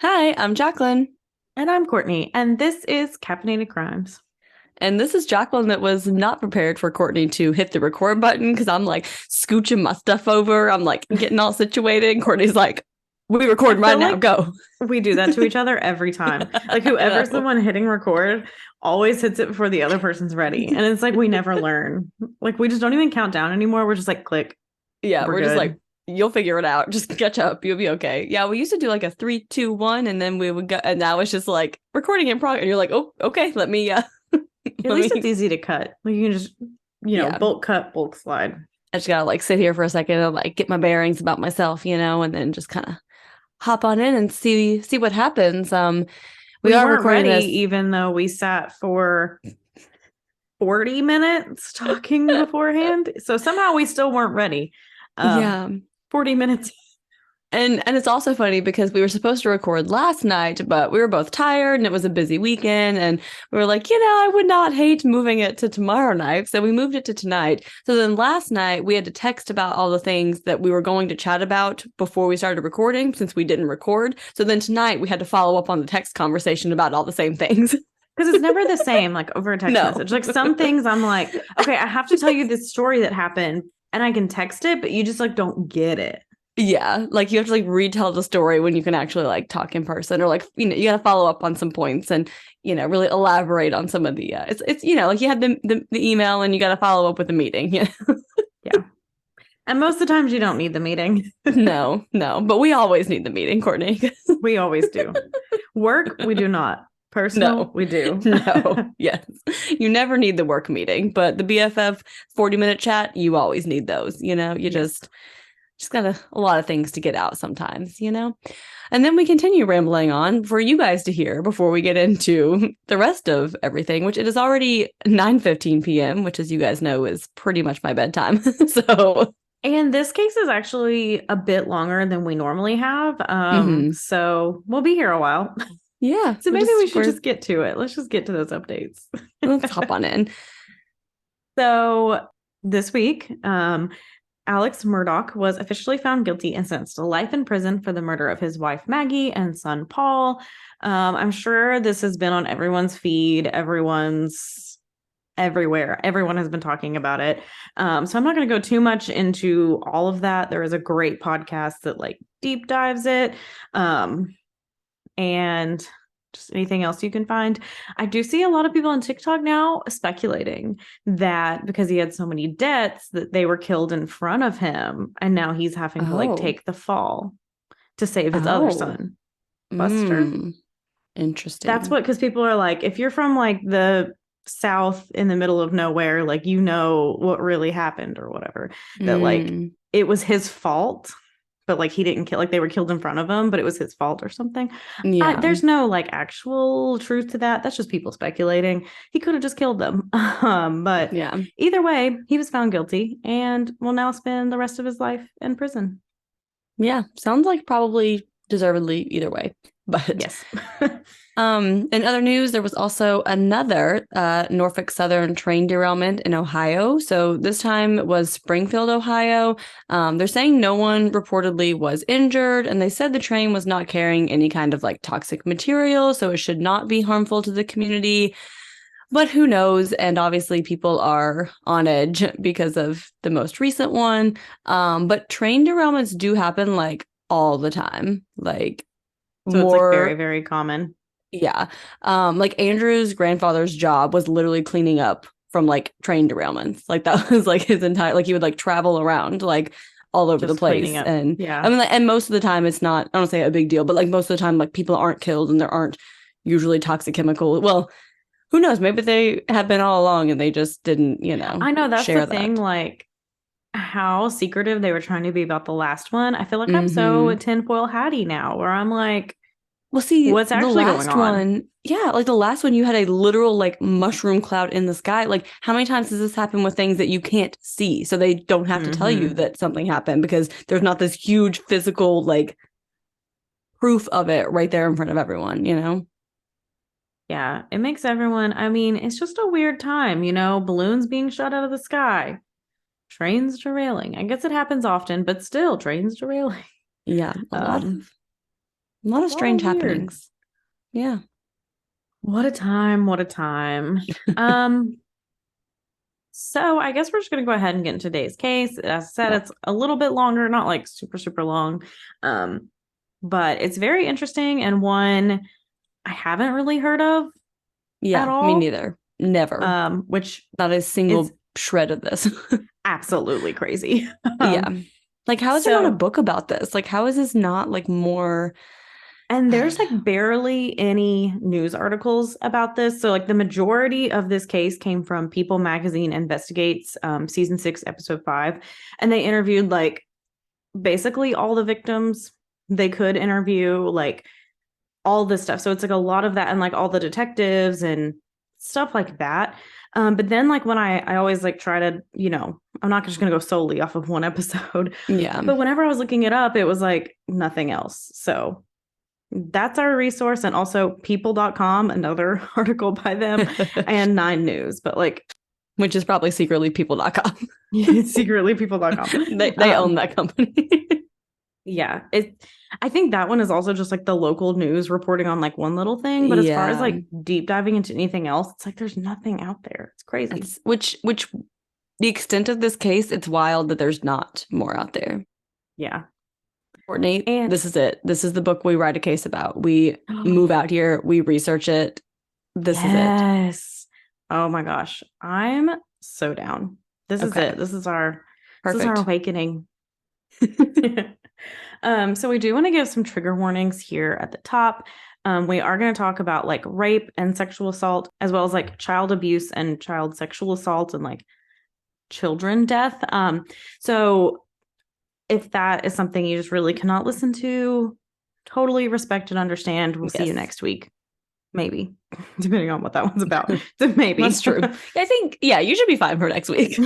Hi, I'm Jacqueline. And I'm Courtney, and this is Caffeinated Crimes. And this is Jacqueline that was not prepared for Courtney to hit the record button because I'm like scooching my stuff over. I'm like getting all situated. Courtney's like, we I record right feel now, like go. we do that to each other every time. Like I whoever's the know. one hitting record always hits it before the other person's ready. And it's like we never learn. Like we just don't even count down anymore. We're just like click, Yeah, we're we're just like, good. you'll figure it out. Just catch up. You'll be okay. Yeah, we used to do like a 3, 2, 1, and then we would go, and now it's just like recording in progress. And you're like, oh, okay, let me, At let least it's me, easy to cut. Like you can just, yeah. bulk cut, bulk slide. I just gotta like sit here for a second and like get my bearings about myself, and then just kind of hop on in and see what happens. We We are weren't recording ready, this. even though we sat for 40 minutes talking beforehand. So somehow we still weren't ready. Um, Yeah. 40 minutes. And it's also funny because we were supposed to record last night, but we were both tired and it was a busy weekend. And we were like, I would not hate moving it to tomorrow night. So we moved it to tonight. So then last night we had to text about all the things that we were going to chat about before we started recording since we didn't record. So then tonight we had to follow up on the text conversation about all the same things. Because it's never the same, like over a text No. message. Like some things I'm like, okay, I have to tell you this story that happened and I can text it, but you just like don't get it. Yeah, like you have to like retell the story when you can actually like talk in person or like you got to follow up on some points and really elaborate on some of the it's like you had the email and you got to follow up with the meeting. Yeah. And most of the times you don't need the meeting. No, but we always need the meeting, Courtney. We always do. Work, we do not. Personal, No. we do. No. Yes. You never need the work meeting, but the BFF 40-minute chat, you always need those, you Yes. just got a lot of things to get out sometimes. And then we continue rambling on for you guys to hear before we get into the rest of everything, which it is already 9:15 p.m., which as you guys know is pretty much my bedtime. So, And this case is actually a bit longer than we normally have. mhm. So we'll be here a while. Yeah, So we're maybe just we should we're just get to it. Let's just get to those updates. let's hop on in. So this week, Alex Murdaugh was officially found guilty and sentenced to life in prison for the murder of his wife Maggie and son Paul. I'm sure this has been on everyone's feed, everyone's everywhere. Everyone has been talking about it. So I'm not going to go too much into all of that. There is a great podcast that like deep dives it. And just anything else you can find. I do see a lot of people on TikTok now speculating that because he had so many debts that they were killed in front of him and now he's having to like Oh, take the fall to save his other oh, son, Buster. mm, That's interesting. what, because people are like, if you're from like the South in the middle of nowhere, like you know what really happened or whatever, that like Mm, it was his fault, but like he didn't kill, like they were killed in front of him, but it was his fault or something. yeah, There's no like actual truth to that. That's just people speculating. He could have just killed them. But yeah. either way, he was found guilty and will now spend the rest of his life in prison. Yeah, sounds like probably deservedly either way. But Yes. in other news, there was also another Norfolk Southern train derailment in Ohio. So this time it was Springfield, Ohio. They're saying no one reportedly was injured, and they said the train was not carrying any kind of like toxic material, so it should not be harmful to the community. But who knows? And obviously, people are on edge because of the most recent one. But train derailments do happen like all the time. Like So it's like very, more, very common. yeah. Like Andrew's grandfather's job was literally cleaning up from like train derailments. Like that was like his entire like he would like travel around like all over the Just cleaning place. up. And I Yeah. mean, like, and most of the time it's not, I don't say a big deal, but like most of the time, like people aren't killed and there aren't usually toxic chemical. Well, who knows? Maybe they have been all along and they just didn't I know that's the share thing. that. Like how secretive they were trying to be about the last one. I feel like I'm so Hmm. tinfoil hatty now, where I'm like, Well, see, what's the actually going last on? one, yeah, like the last one, you had a literal like mushroom cloud in the sky. Like, how many times does this happen with things that you can't see? So they don't have to tell you Mm-hmm. that something happened because there's not this huge physical like proof of it right there in front of everyone? Yeah, it makes everyone, I mean, it's just a weird time, balloons being shot out of the sky, trains derailing. I guess it happens often, but still, trains derailing. Yeah, a lot Um, of. A lot of strange weird. happenings. Yeah. What a time. What a time. Um, so I guess we're just gonna go ahead and get into today's case. As I said, Yeah. it's a little bit longer, not like super, super long. But it's very interesting and one I haven't really heard of at Yeah, me all. neither. Never. Which Not a is single shred of this. absolutely crazy. Yeah. Like, how is there not a So book about this? Like, how is this not like more? and I there's don't like know. barely any news articles about this. So like the majority of this case came from People Magazine Investigates, season 6, episode 5, and they interviewed like basically all the victims they could interview, like all this stuff. So it's like a lot of that and like all the detectives and stuff like that. But then like when I always like try to, I'm not just gonna go solely off of one episode. Yeah. But whenever I was looking it up, it was like nothing else. So that's our resource. And also people.com, another article by them, and Nine News. But like Which is probably secretly people.com. secretly people.com. They own that company. Yeah, I think that one is also just like the local news reporting on like one little thing, but as far as Yeah. like deep diving into anything else, it's like there's nothing out there. It's crazy. Which the extent of this case, it's wild that there's not more out there. Yeah. Courtney, And this is it. This is the book we write a case about. We move out here, we research it. This is it. yes. Oh my gosh. I'm so down. This is Okay. it. This is our Perfect. awakening. So we do want to give some trigger warnings here at the top. We are going to talk about like rape and sexual assault, as well as like child abuse and child sexual assault and like children death. So if that is something you just really cannot listen to, totally respect and understand. We'll see you Yes. next week. Maybe, depending on what that one's about. So maybe. That's true. I think, yeah, you should be fine for next week.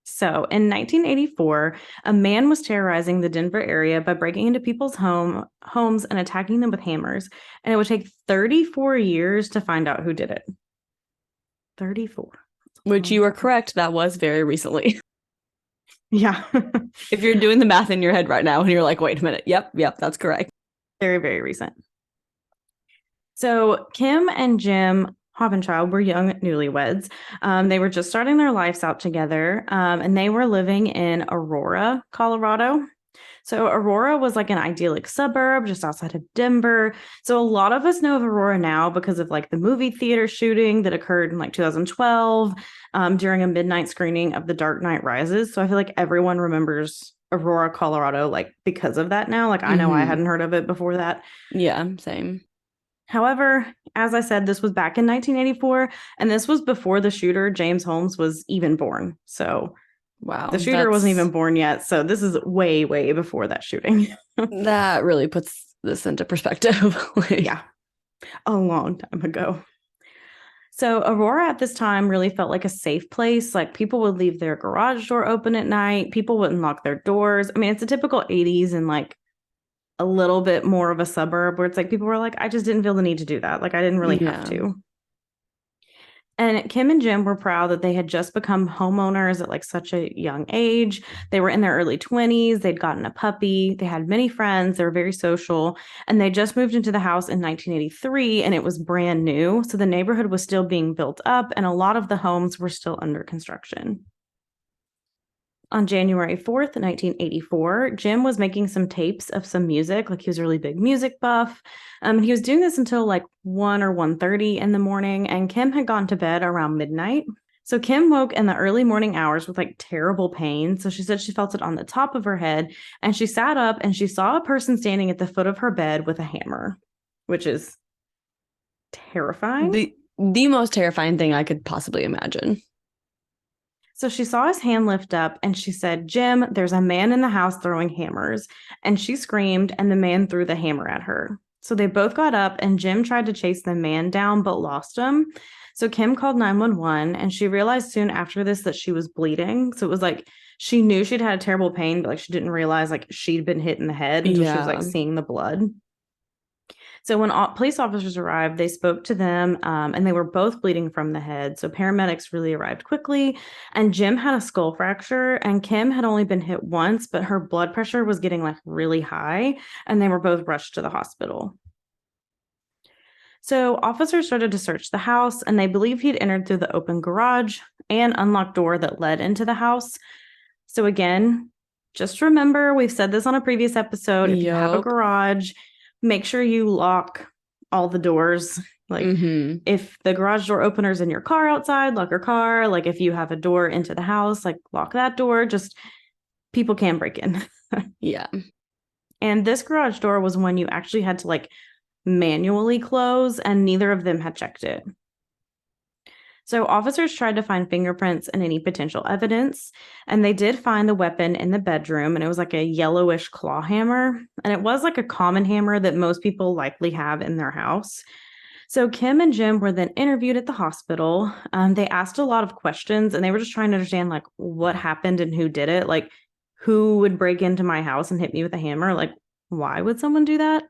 So in 1984, a man was terrorizing the Denver area by breaking into people's homes and attacking them with hammers. And it would take 34 years to find out who did it. 34. Which you are correct. That was very recently. Yeah. If you're doing the math in your head right now and you're like, wait a minute. Yep, that's correct. Very, very recent. So Kim and Jim Hoppenchild were young newlyweds. They were just starting their lives out together, and they were living in Aurora, Colorado. So Aurora was like an idyllic suburb just outside of Denver. So a lot of us know of Aurora now because of like the movie theater shooting that occurred in like 2012 during a midnight screening of The Dark Knight Rises. So I feel like everyone remembers Aurora, Colorado, like because of that now. Like I know I hadn't heard of it before that. Yeah, same. However, as I said, this was back in 1984, and this was before the shooter, James Holmes, was even born. So wow, the shooter wasn't even born yet. So this is way, way before that shooting. That really puts this into perspective. Yeah, a long time ago. So Aurora at this time really felt like a safe place. Like people would leave their garage door open at night. People wouldn't lock their doors. I mean, it's a typical 80s and like a little bit more of a suburb where it's like people were like, I just didn't feel the need to do that. Like I didn't really have to. And Kim and Jim were proud that they had just become homeowners at like such a young age. They were in their early 20s. They'd gotten a puppy. They had many friends. They were very social. And they just moved into the house in 1983 and it was brand new. So the neighborhood was still being built up and a lot of the homes were still under construction. On January 4th, 1984, Jim was making some tapes of some music. Like he was a really big music buff. He was doing this until like 1 or 1:30 in the morning, and Kim had gone to bed around midnight. So Kim woke in the early morning hours with like terrible pain. So she said she felt it on the top of her head, and she sat up and she saw a person standing at the foot of her bed with a hammer, which is terrifying. The most terrifying thing I could possibly imagine. So she saw his hand lift up and she said, Jim, there's a man in the house throwing hammers. And she screamed and the man threw the hammer at her. So they both got up and Jim tried to chase the man down but lost him. So Kim called 911 and she realized soon after this that she was bleeding. So it was like she knew she'd had a terrible pain, but like she didn't realize like she'd been hit in the head until she was like seeing the blood. So when police officers arrived, they spoke to them, and they were both bleeding from the head. So paramedics really arrived quickly. And Jim had a skull fracture, and Kim had only been hit once, but her blood pressure was getting like really high, and they were both rushed to the hospital. So officers started to search the house, and they believe he'd entered through the open garage and unlocked door that led into the house. So again, just remember, we've said this on a previous episode. If you have a Yup. garage, make sure you lock all the doors. Like if the garage door opener's in your car outside, lock your car. Like if you have a door into the house, like lock that door. Just people can break in. Yeah. And this garage door was one you actually had to like manually close, and neither of them had checked it. So officers tried to find fingerprints and any potential evidence, and they did find the weapon in the bedroom, and it was like a yellowish claw hammer, and it was like a common hammer that most people likely have in their house. So Kim and Jim were then interviewed at the hospital. They asked a lot of questions, and they were just trying to understand like what happened and who did it. Like, who would break into my house and hit me with a hammer? Like, why would someone do that?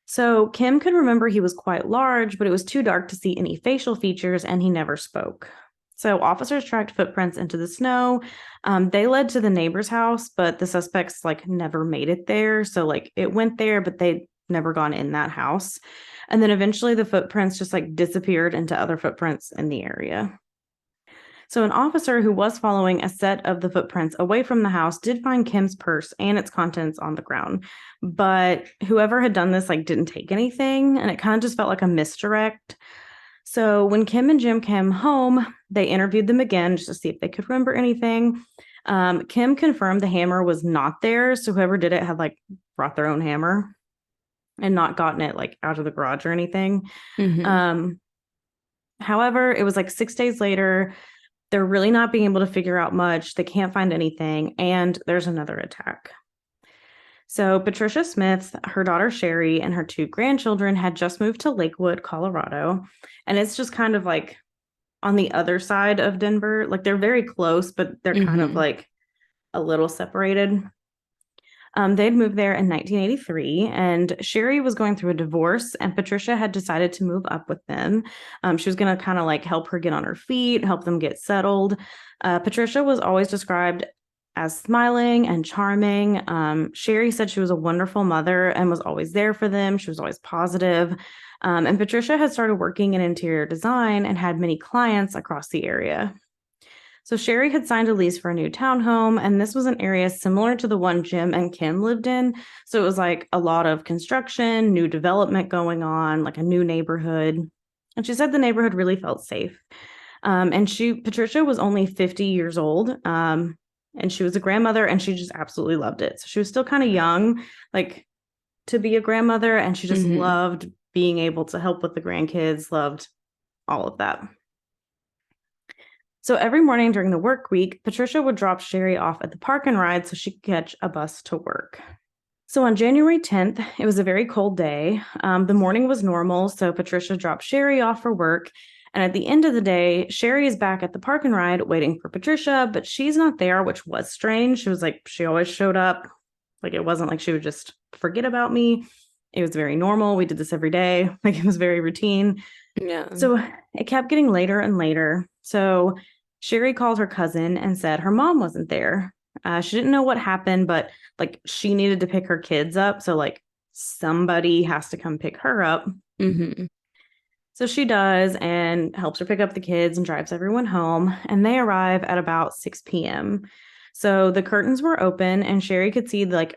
So Kim could remember he was quite large, but it was too dark to see any facial features, and he never spoke. So officers tracked footprints into the snow. They led to the neighbor's house, but the suspects like never made it there. So like it went there, but they'd never gone in that house. And then eventually the footprints just like disappeared into other footprints in the area. So an officer who was following a set of the footprints away from the house did find Kim's purse and its contents on the ground. But whoever had done this like didn't take anything, and it kind of just felt like a misdirect. So when Kim and Jim came home, they interviewed them again just to see if they could remember anything. Kim confirmed the hammer was not there, so whoever did it had like brought their own hammer and not gotten it like out of the garage or anything. However, it was like 6 days later. They're really not being able to figure out much. They can't find anything, and there's another attack. So Patricia Smith, her daughter Sherry, and her 2 grandchildren had just moved to Lakewood, Colorado. And it's just kind of like on the other side of Denver. Like they're very close, but they're kind of like a little separated. They'd moved there in 1983, and Sherry was going through a divorce, and Patricia had decided to move up with them. She was going to kind of like help her get on her feet, help them get settled. Patricia was always described as smiling and charming. Sherry said she was a wonderful mother and was always there for them. She was always positive. And Patricia had started working in interior design and had many clients across the area. So Sherry had signed a lease for a new townhome, and this was an area similar to the one Jim and Kim lived in. So it was like a lot of construction, new development going on, like a new neighborhood. And she said the neighborhood really felt safe. And Patricia was only 50 years old, and she was a grandmother, and she just absolutely loved it. So she was still kind of young, like to be a grandmother, and she just loved being able to help with the grandkids, loved all of that. So every morning during the work week, Patricia would drop Sherry off at the park and ride so she could catch a bus to work. So on January 10th, it was a very cold day. The morning was normal, so Patricia dropped Sherry off for work. And at the end of the day, Sherry is back at the park and ride waiting for Patricia, but she's not there, which was strange. She was like, she always showed up. Like it wasn't like she would just forget about me. It was very normal. We did this every day. Like it was very routine. Yeah. So it kept getting later and later. So Sherry called her cousin and said her mom wasn't there. She didn't know what happened, but like she needed to pick her kids up. So like somebody has to come pick her up. So she does and helps her pick up the kids and drives everyone home. And they arrive at about 6 p.m. So the curtains were open and Sherry could see like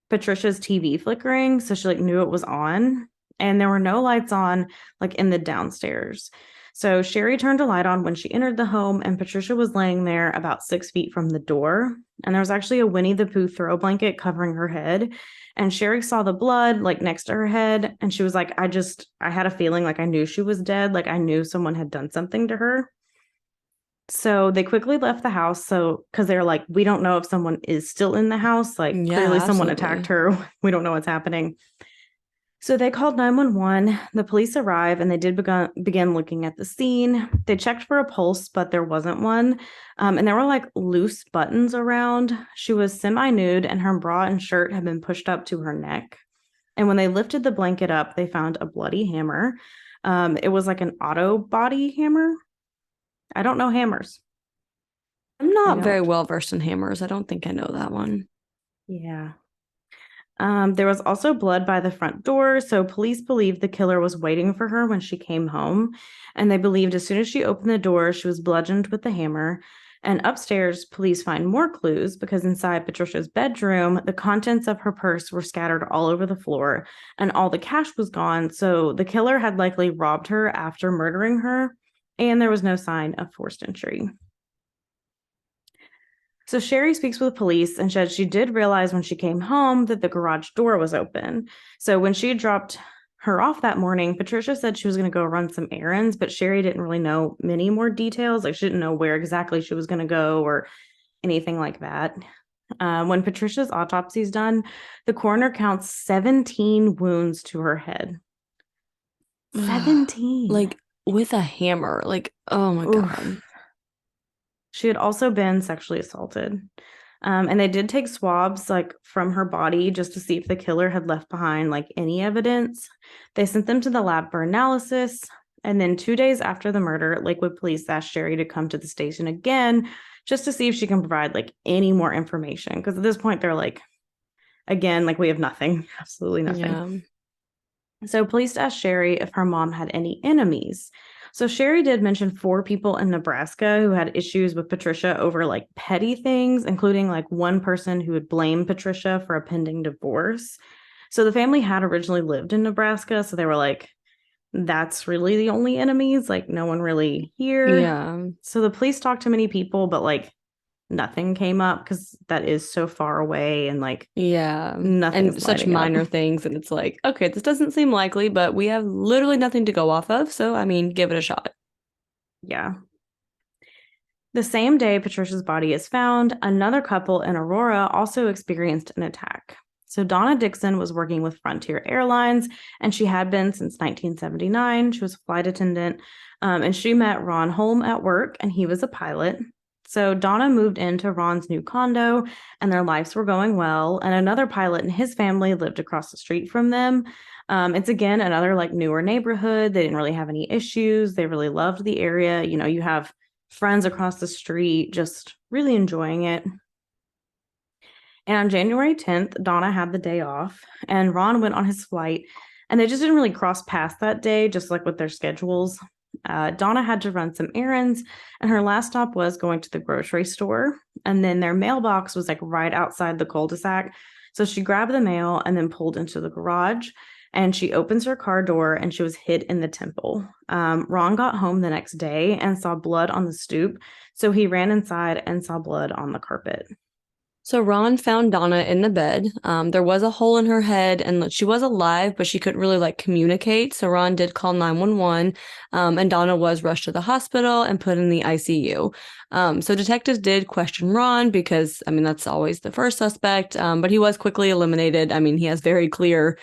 Patricia's TV flickering. So she like knew it was on, and there were no lights on like in the downstairs. So Sherry turned a light on when she entered the home, and Patricia was laying there about 6 feet from the door. And there was actually a Winnie the Pooh throw blanket covering her head. And Sherry saw the blood like next to her head. And she was like, I had a feeling like I knew she was dead. Like I knew someone had done something to her. So they quickly left the house. So, because they're like, we don't know if someone is still in the house. Like clearly someone attacked her. We don't know what's happening. So they called 911. The police arrived and they did begin looking at the scene. They checked for a pulse, but there wasn't one. And there were like loose buttons around. She was semi-nude and her bra and shirt had been pushed up to her neck. And when they lifted the blanket up, they found a bloody hammer. It was like an auto body hammer. I don't know hammers. I'm I not very don't. well versed in hammers. I don't think I know that one. Yeah. There was also blood by the front door, so police believed the killer was waiting for her when she came home. And they believed as soon as she opened the door, she was bludgeoned with the hammer. And upstairs, police find more clues because inside Patricia's bedroom, the contents of her purse were scattered all over the floor and all the cash was gone. So the killer had likely robbed her after murdering her, and there was no sign of forced entry. So Sherry speaks with police and said she did realize when she came home that the garage door was open. So when she dropped her off that morning, Patricia said she was going to go run some errands, but Sherry didn't really know many more details. Like she didn't know where exactly she was going to go or anything like that. When Patricia's autopsy is done, the coroner counts 17 wounds to her head. 17. Like with a hammer. Like, oh my God. Oof. She had also been sexually assaulted. And they did take swabs like from her body just to see if the killer had left behind like any evidence. They sent them to the lab for analysis. And then 2 days after the murder, Lakewood police asked Sherry to come to the station again just to see if she can provide like any more information. Because at this point, they're like, again, like we have nothing, absolutely nothing. Yeah. So police asked Sherry if her mom had any enemies. So Sherry did mention 4 people in Nebraska who had issues with Patricia over like petty things, including like one person who would blame Patricia for a pending divorce. So the family had originally lived in Nebraska, so they were like, that's really the only enemies, like no one really here. Yeah. So the police talked to many people, but like nothing came up because that is so far away and like Yeah. And nothing's such lighting up. minor things. And it's like, okay, this doesn't seem likely, but we have literally nothing to go off of. So, I mean, give it a shot. Yeah. The same day Patricia's body is found, another couple in Aurora also experienced an attack. So Donna Dixon was working with Frontier Airlines, and she had been since 1979. She was a flight attendant, and she met Ron Holm at work, and he was a pilot. So Donna moved into Ron's new condo, and their lives were going well. And another pilot and his family lived across the street from them. It's again another like newer neighborhood. They didn't really have any issues. They really loved the area. You know, you have friends across the street, just really enjoying it. And on January 10th, Donna had the day off, and Ron went on his flight, and they just didn't really cross paths that day, just like with their schedules. Donna had to run some errands, and her last stop was going to the grocery store. And then their mailbox was like right outside the cul-de-sac. So she grabbed the mail and then pulled into the garage. And she opens her car door and she was hit in the temple. Ron got home the next day and saw blood on the stoop. So he ran inside and saw blood on the carpet. So Ron found Donna in the bed. There was a hole in her head and she was alive, but she couldn't really like communicate. So Ron did call 911, and Donna was rushed to the hospital and put in the ICU. So detectives did question Ron because, I mean, that's always the first suspect, but he was quickly eliminated. I mean, he has very clear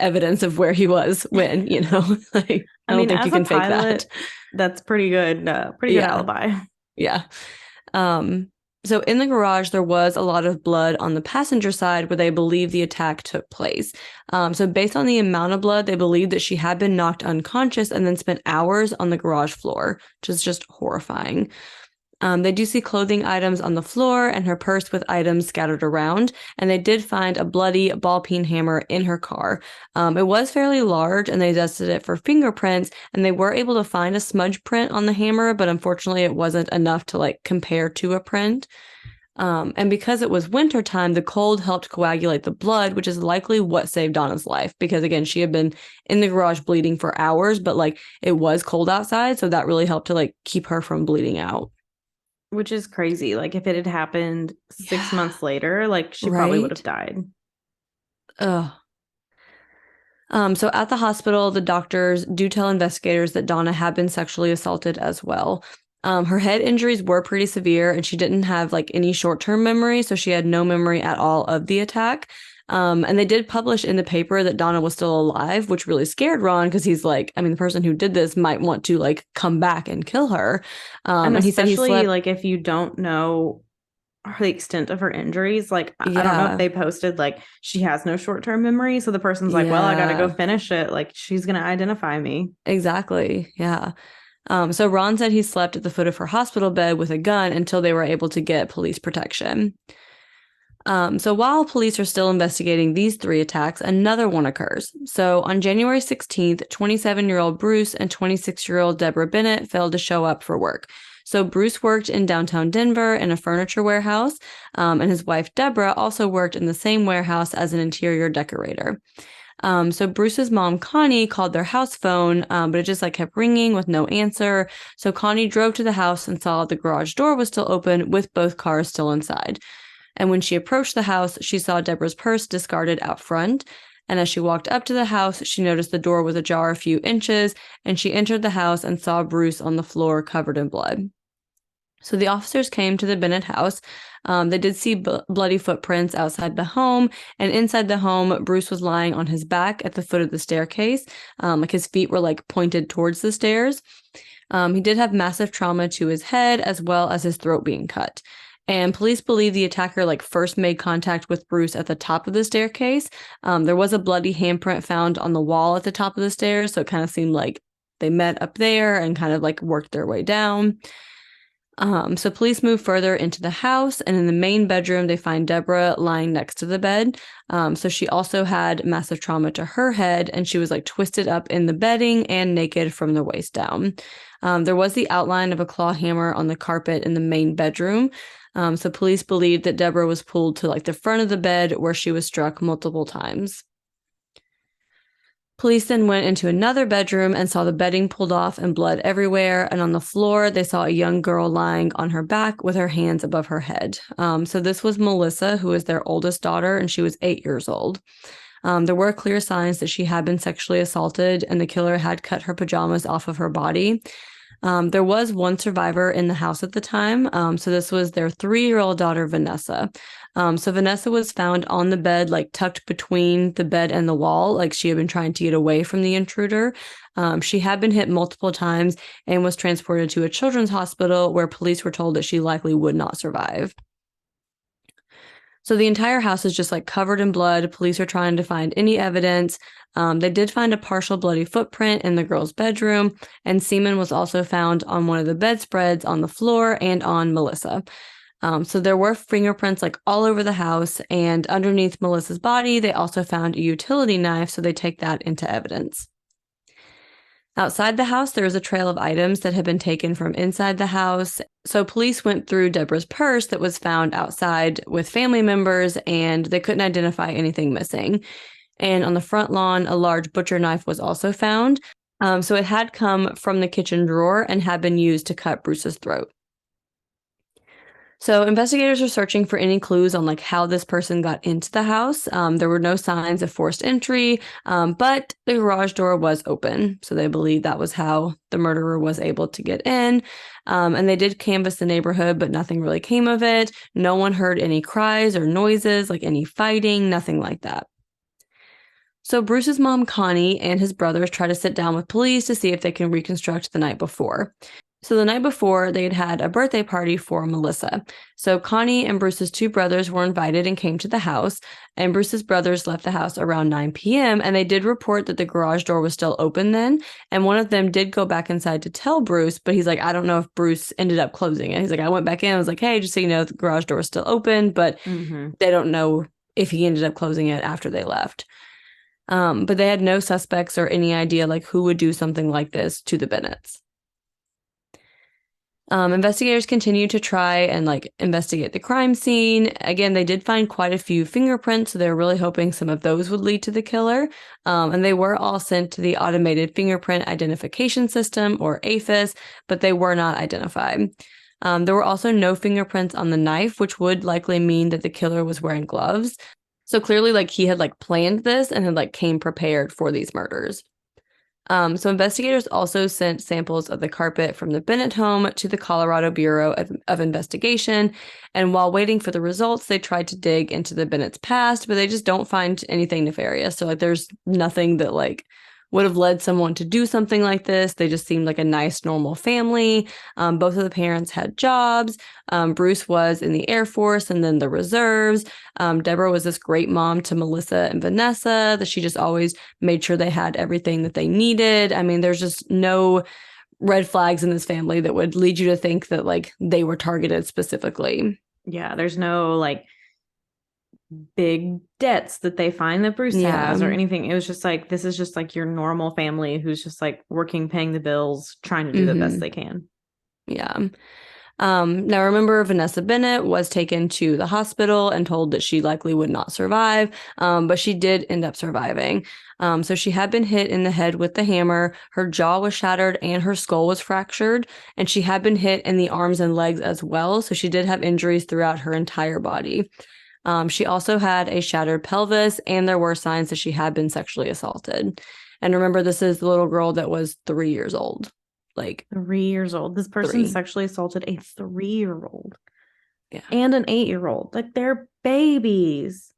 evidence of where he was when, you know, like, I don't think you can fake that. That's pretty good. Pretty good alibi. Yeah. So in the garage, there was a lot of blood on the passenger side where they believe the attack took place. So based on the amount of blood, they believe that she had been knocked unconscious and then spent hours on the garage floor, which is just horrifying. They do see clothing items on the floor and her purse with items scattered around, and they did find a bloody ball-peen hammer in her car. It was fairly large, and they tested it for fingerprints, and they were able to find a smudge print on the hammer, but unfortunately it wasn't enough to like compare to a print. And because it was wintertime, the cold helped coagulate the blood, which is likely what saved Donna's life. Because again, she had been in the garage bleeding for hours, but like it was cold outside, so that really helped to like keep her from bleeding out. Which is crazy. Like if it had happened 6 months later, like she probably would have died. Ugh. So at the hospital, the doctors do tell investigators that Donna had been sexually assaulted as well. Her head injuries were pretty severe, and she didn't have like any short-term memory, so she had no memory at all of the attack. And they did publish in the paper that Donna was still alive, which really scared Ron because he's like, I mean, the person who did this might want to like come back and kill her. And he said he slept. Like if you don't know the extent of her injuries. Like, I don't know if Yeah. they posted like she has no short-term memory. So the person's like, well, I got to go Yeah. finish it. Like, she's going to identify me. Exactly. Yeah. So Ron said he slept at the foot of her hospital bed with a gun until they were able to get police protection. So while police are still investigating these three attacks, another one occurs. So on January 16th, 27-year-old Bruce and 26-year-old Deborah Bennett failed to show up for work. So Bruce worked in downtown Denver in a furniture warehouse, and his wife Deborah also worked in the same warehouse as an interior decorator. So Bruce's mom, Connie, called their house phone, but it just like kept ringing with no answer. So Connie drove to the house and saw the garage door was still open with both cars still inside. And when she approached the house, she saw Deborah's purse discarded out front. And as she walked up to the house, she noticed the door was ajar a few inches, and she entered the house and saw Bruce on the floor covered in blood. So the officers came to the Bennett house. They did see bloody footprints outside the home, and inside the home, Bruce was lying on his back at the foot of the staircase. Like his feet were like pointed towards the stairs. He did have massive trauma to his head as well as his throat being cut. And police believe the attacker like first made contact with Bruce at the top of the staircase. There was a bloody handprint found on the wall at the top of the stairs, so it kind of seemed like they met up there and kind of like worked their way down. So police move further into the house, and in the main bedroom, they find Deborah lying next to the bed. So she also had massive trauma to her head, and she was like twisted up in the bedding and naked from the waist down. There was the outline of a claw hammer on the carpet in the main bedroom. So police believed that Deborah was pulled to like the front of the bed where she was struck multiple times. Police then went into another bedroom and saw the bedding pulled off and blood everywhere. And on the floor, they saw a young girl lying on her back with her hands above her head. So this was Melissa, who is their oldest daughter, and she was 8 years old. There were clear signs that she had been sexually assaulted, and the killer had cut her pajamas off of her body. There was one survivor in the house at the time. So this was their 3-year-old daughter, Vanessa. So Vanessa was found on the bed, like tucked between the bed and the wall, like she had been trying to get away from the intruder. She had been hit multiple times and was transported to a children's hospital where police were told that she likely would not survive. So the entire house is just like covered in blood. Police are trying to find any evidence. They did find a partial bloody footprint in the girl's bedroom, and semen was also found on one of the bedspreads on the floor and on Melissa. So there were fingerprints like all over the house, and underneath Melissa's body, they also found a utility knife, so they take that into evidence. Outside the house, there was a trail of items that had been taken from inside the house. So police went through Deborah's purse that was found outside with family members, and they couldn't identify anything missing. And on the front lawn, a large butcher knife was also found. So it had come from the kitchen drawer and had been used to cut Bruce's throat. So investigators are searching for any clues on like how this person got into the house. There were no signs of forced entry, but the garage door was open. So they believe that was how the murderer was able to get in. And they did canvass the neighborhood, but nothing really came of it. No one heard any cries or noises, like any fighting, nothing like that. So Bruce's mom, Connie, and his brothers try to sit down with police to see if they can reconstruct the night before. So the night before, they had had a birthday party for Melissa. So Connie and Bruce's 2 brothers were invited and came to the house, and Bruce's brothers left the house around 9 p.m., and they did report that the garage door was still open then, and one of them did go back inside to tell Bruce, but he's like, I don't know if Bruce ended up closing it. He's like, I went back in, I was like, hey, just so you know, the garage door is still open, but they don't know if he ended up closing it after they left. But they had no suspects or any idea like who would do something like this to the Bennetts. Investigators continued to try and like investigate the crime scene. Again, they did find quite a few fingerprints, so they're really hoping some of those would lead to the killer. And they were all sent to the Automated Fingerprint Identification System, or AFIS, but they were not identified. There were also no fingerprints on the knife, which would likely mean that the killer was wearing gloves. So clearly, like he had like planned this and had like came prepared for these murders. So investigators also sent samples of the carpet from the Bennett home to the Colorado Bureau of Investigation. And while waiting for the results, they tried to dig into the Bennett's past, but they just don't find anything nefarious. So like there's nothing that like would have led someone to do something like this. They just seemed like a nice, normal family. Both of the parents had jobs. Bruce was in the Air Force and then the reserves. Deborah was this great mom to Melissa and Vanessa, that she just always made sure they had everything that they needed. I mean, there's just no red flags in this family that would lead you to think that like they were targeted specifically. Yeah, there's no like big debts that they find that Bruce has or anything. It was just like, this is just like your normal family who's just like working, paying the bills, trying to do the best they can. Yeah. Now remember, Vanessa Bennett was taken to the hospital and told that she likely would not survive, but she did end up surviving. So she had been hit in the head with the hammer, her jaw was shattered and her skull was fractured, and she had been hit in the arms and legs as well, so she did have injuries throughout her entire body. She also had a shattered pelvis, and there were signs that she had been sexually assaulted. And remember, this is the little girl that was 3 years old. Like 3 years old. This person sexually assaulted a 3-year-old. Yeah. And an 8-year-old. Like, they're babies.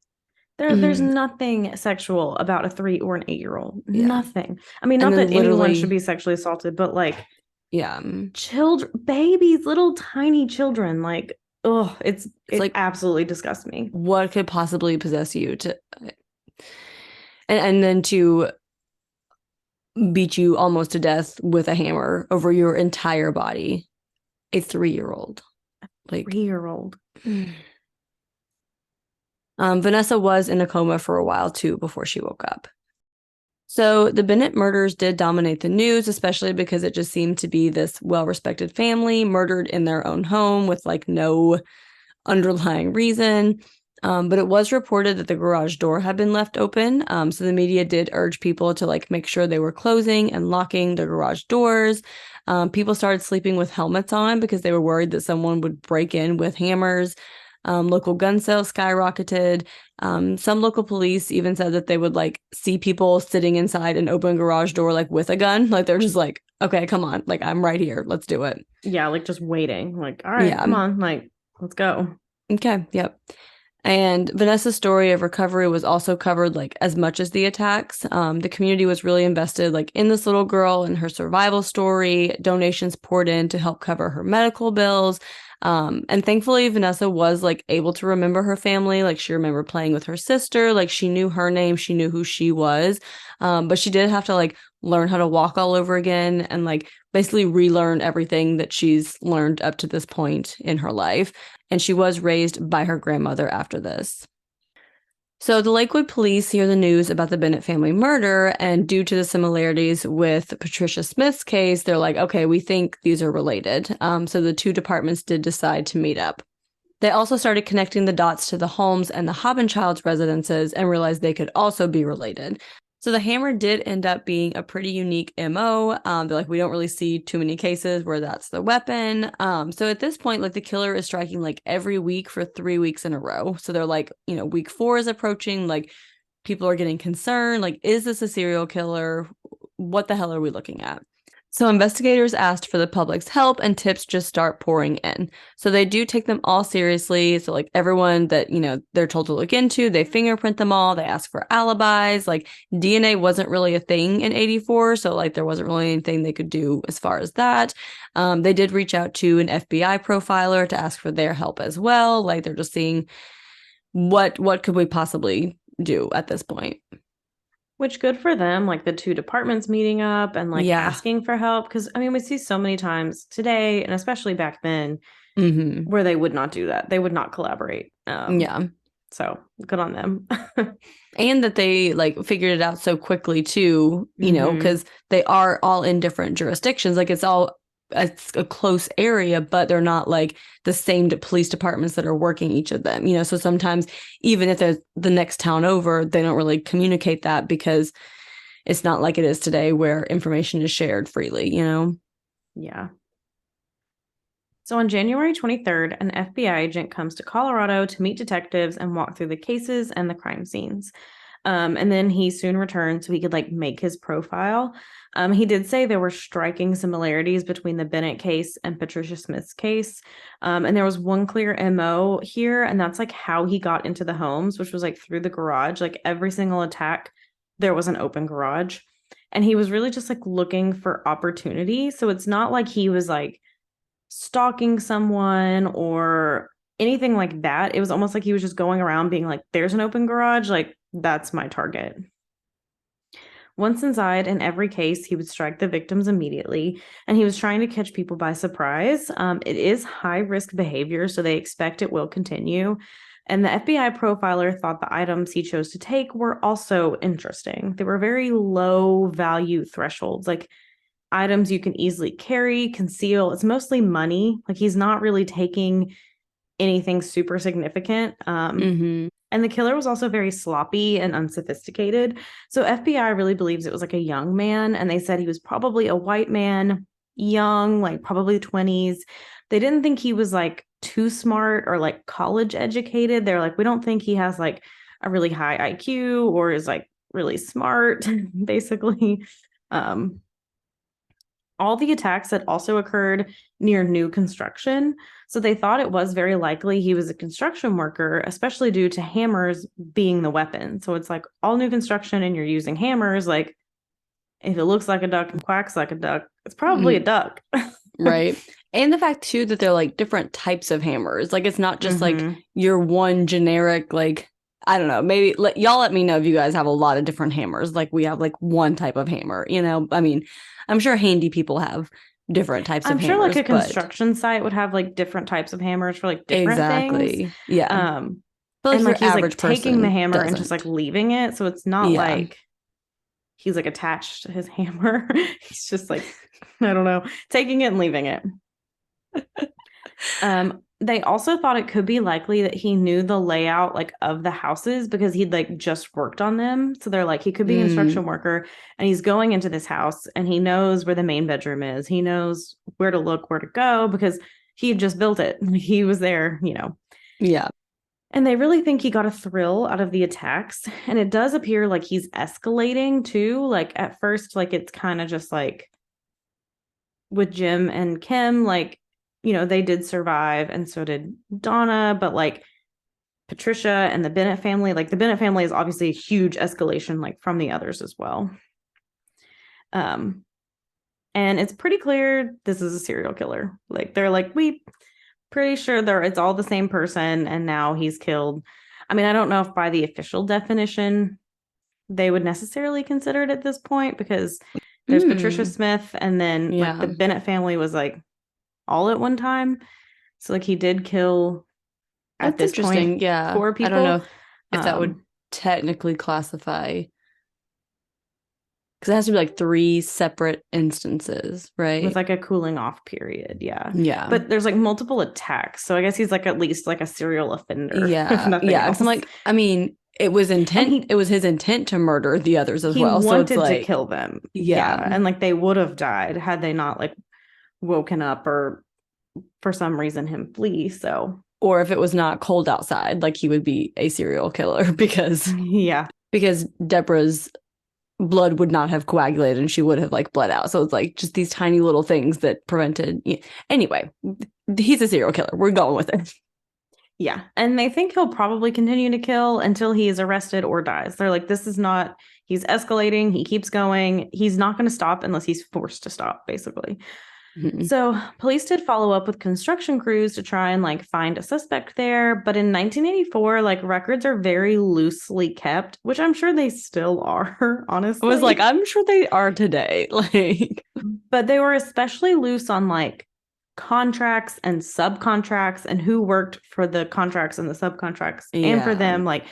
There's nothing sexual about a 3 or an 8-year-old. Yeah. Nothing. I mean, not that anyone should be sexually assaulted, but like, yeah, children, babies, little tiny children, like, oh, it like, absolutely disgusts me. What could possibly possess you to, and then to beat you almost to death with a hammer over your entire body? A 3-year-old. Like 3-year-old. Vanessa was in a coma for a while too before she woke up. So the Bennett murders did dominate the news, especially because it just seemed to be this well-respected family murdered in their own home with like no underlying reason. But it was reported that the garage door had been left open. So the media did urge people to like make sure they were closing and locking the garage doors. People started sleeping with helmets on because they were worried that someone would break in with hammers. Local gun sales skyrocketed. Some local police even said that they would like see people sitting inside an open garage door like with a gun. Like they're just like, okay, come on. Like I'm right here. Let's do it. Yeah, like just waiting. Like, all right, come on. Like, let's go. Okay, yep. And Vanessa's story of recovery was also covered like as much as the attacks. The community was really invested like in this little girl and her survival story. Donations poured in to help cover her medical bills. And thankfully, Vanessa was like able to remember her family. Like she remembered playing with her sister. Like she knew her name. She knew who she was. But she did have to like learn how to walk all over again and like basically relearn everything that she's learned up to this point in her life. And she was raised by her grandmother after this. So the Lakewood police hear the news about the Bennett family murder, and due to the similarities with Patricia Smith's case, they're like, okay, we think these are related. So the two departments did decide to meet up. They also started connecting the dots to the Holmes and the Hobbenchild's residences and realized they could also be related. So the hammer did end up being a pretty unique MO. They're like, we don't really see too many cases where that's the weapon. So at this point, like the killer is striking like every week for 3 weeks in a row. So they're like, you know, week 4 is approaching. Like people are getting concerned. Like, is this a serial killer? What the hell are we looking at? So investigators asked for the public's help and tips just start pouring in. So they do take them all seriously. So like everyone that, you know, they're told to look into, they fingerprint them all. They ask for alibis. Like DNA wasn't really a thing in 84. So like there wasn't really anything they could do as far as that. They did reach out to an FBI profiler to ask for their help as well. Like they're just seeing what could we possibly do at this point. Which good for them, like the two departments meeting up and like asking for help. Because I mean, we see so many times today, and especially back then, where they would not do that. They would not collaborate. So good on them. And that they like figured it out so quickly too, you know, because they are all in different jurisdictions. Like it's a close area, but they're not like the same police departments that are working each of them, you know. So sometimes even if they're the next town over, they don't really communicate that because it's not like it is today where information is shared freely, you know. Yeah. So on January 23rd, an FBI agent comes to Colorado to meet detectives and walk through the cases and the crime scenes. And then he soon returned so he could like make his profile. He did say there were striking similarities between the Bennett case and Patricia Smith's case. And there was one clear MO here, and that's like how he got into the homes, which was like through the garage. Like every single attack, there was an open garage. And he was really just like looking for opportunity. So it's not like he was like stalking someone or anything like that. It was almost like he was just going around being like, there's an open garage, like that's my target. Once inside, in every case, he would strike the victims immediately, and he was trying to catch people by surprise. It is high risk behavior, so they expect it will continue. And the FBI profiler thought the items he chose to take were also interesting. They were very low value thresholds, like items you can easily carry, conceal. It's mostly money. Like he's not really taking anything super significant. Mm-hmm. And the killer was also very sloppy and unsophisticated. So FBI really believes it was like a young man. And they said he was probably a white man, young, like probably 20s. They didn't think he was like too smart or like college educated. They're like, we don't think he has like a really high IQ or is like really smart, basically. Um, all the attacks had also occurred near new construction, so they thought it was very likely he was a construction worker, especially due to hammers being the weapon. So it's like all new construction and you're using hammers. Like if it looks like a duck and quacks like a duck, it's probably a duck. Right. And the fact too that they're like different types of hammers. Like it's not just like Mhm. your one generic, like I don't know, maybe y'all let me know if you guys have a lot of different hammers. Like we have like one type of hammer, you know? I mean, I'm sure handy people have different types I'm of sure like hammers, a but construction site would have like different types of hammers for like different things. exactly. Yeah. Um, But like and like your he's like average taking the person hammer and just like doesn't. leaving it. So it's not Yeah. like he's like attached to his hammer. He's just like, I don't know, taking it and leaving it. They also thought it could be likely that he knew the layout like of the houses because he'd like just worked on them. So they're like, he could be a construction worker and he's going into this house and he knows where the main bedroom is. He knows where to look, where to go because he had just built it. He was there, you know. Yeah. And they really think he got a thrill out of the attacks. And it does appear like he's escalating too. Like at first, like it's kind of just like with Jim and Kim, like, you know, they did survive and so did Donna, but like Patricia and the Bennett family, like the Bennett family is obviously a huge escalation, like from the others as well. And it's pretty clear this is a serial killer. Like they're like, we pretty sure it's all the same person and now he's killed. I mean, I don't know if by the official definition they would necessarily consider it at this point because there's Patricia Smith and then like the Yeah. Bennett family was like all at one time. So like he did kill at That's this point interesting. Yeah. 4 I don't know people. if that would technically classify because it has to be like three separate instances, With right? like a cooling off period, yeah. Yeah. But there's like multiple attacks, so I guess he's like at least like a serial offender, if Yeah. nothing Yeah. Because I'm else. like, I mean, And it was his intent to murder the others as he well. So it's wanted to like, kill them, yeah. yeah, and like they would have died had they not like woken up or for some reason him flee. So Or if it was not cold outside, like he would be a serial killer yeah, because Deborah's blood would not have coagulated and she would have like bled out. So it's like just these tiny little things that prevented. Anyway, he's a serial killer. We're going with it. yeah, and they think he'll probably continue to kill until he is arrested or dies. They're like, this is not. He's escalating. He keeps going. He's not going to stop unless he's forced to stop, basically. Mhm. So police did follow up with construction crews to try and like find a suspect there. But in 1984, like records are very loosely kept, which I'm sure they still are, I was like, honestly. I'm sure they are today. Like, But they were especially loose on like contracts and subcontracts and who worked for the contracts and the subcontracts and for yeah. them. Like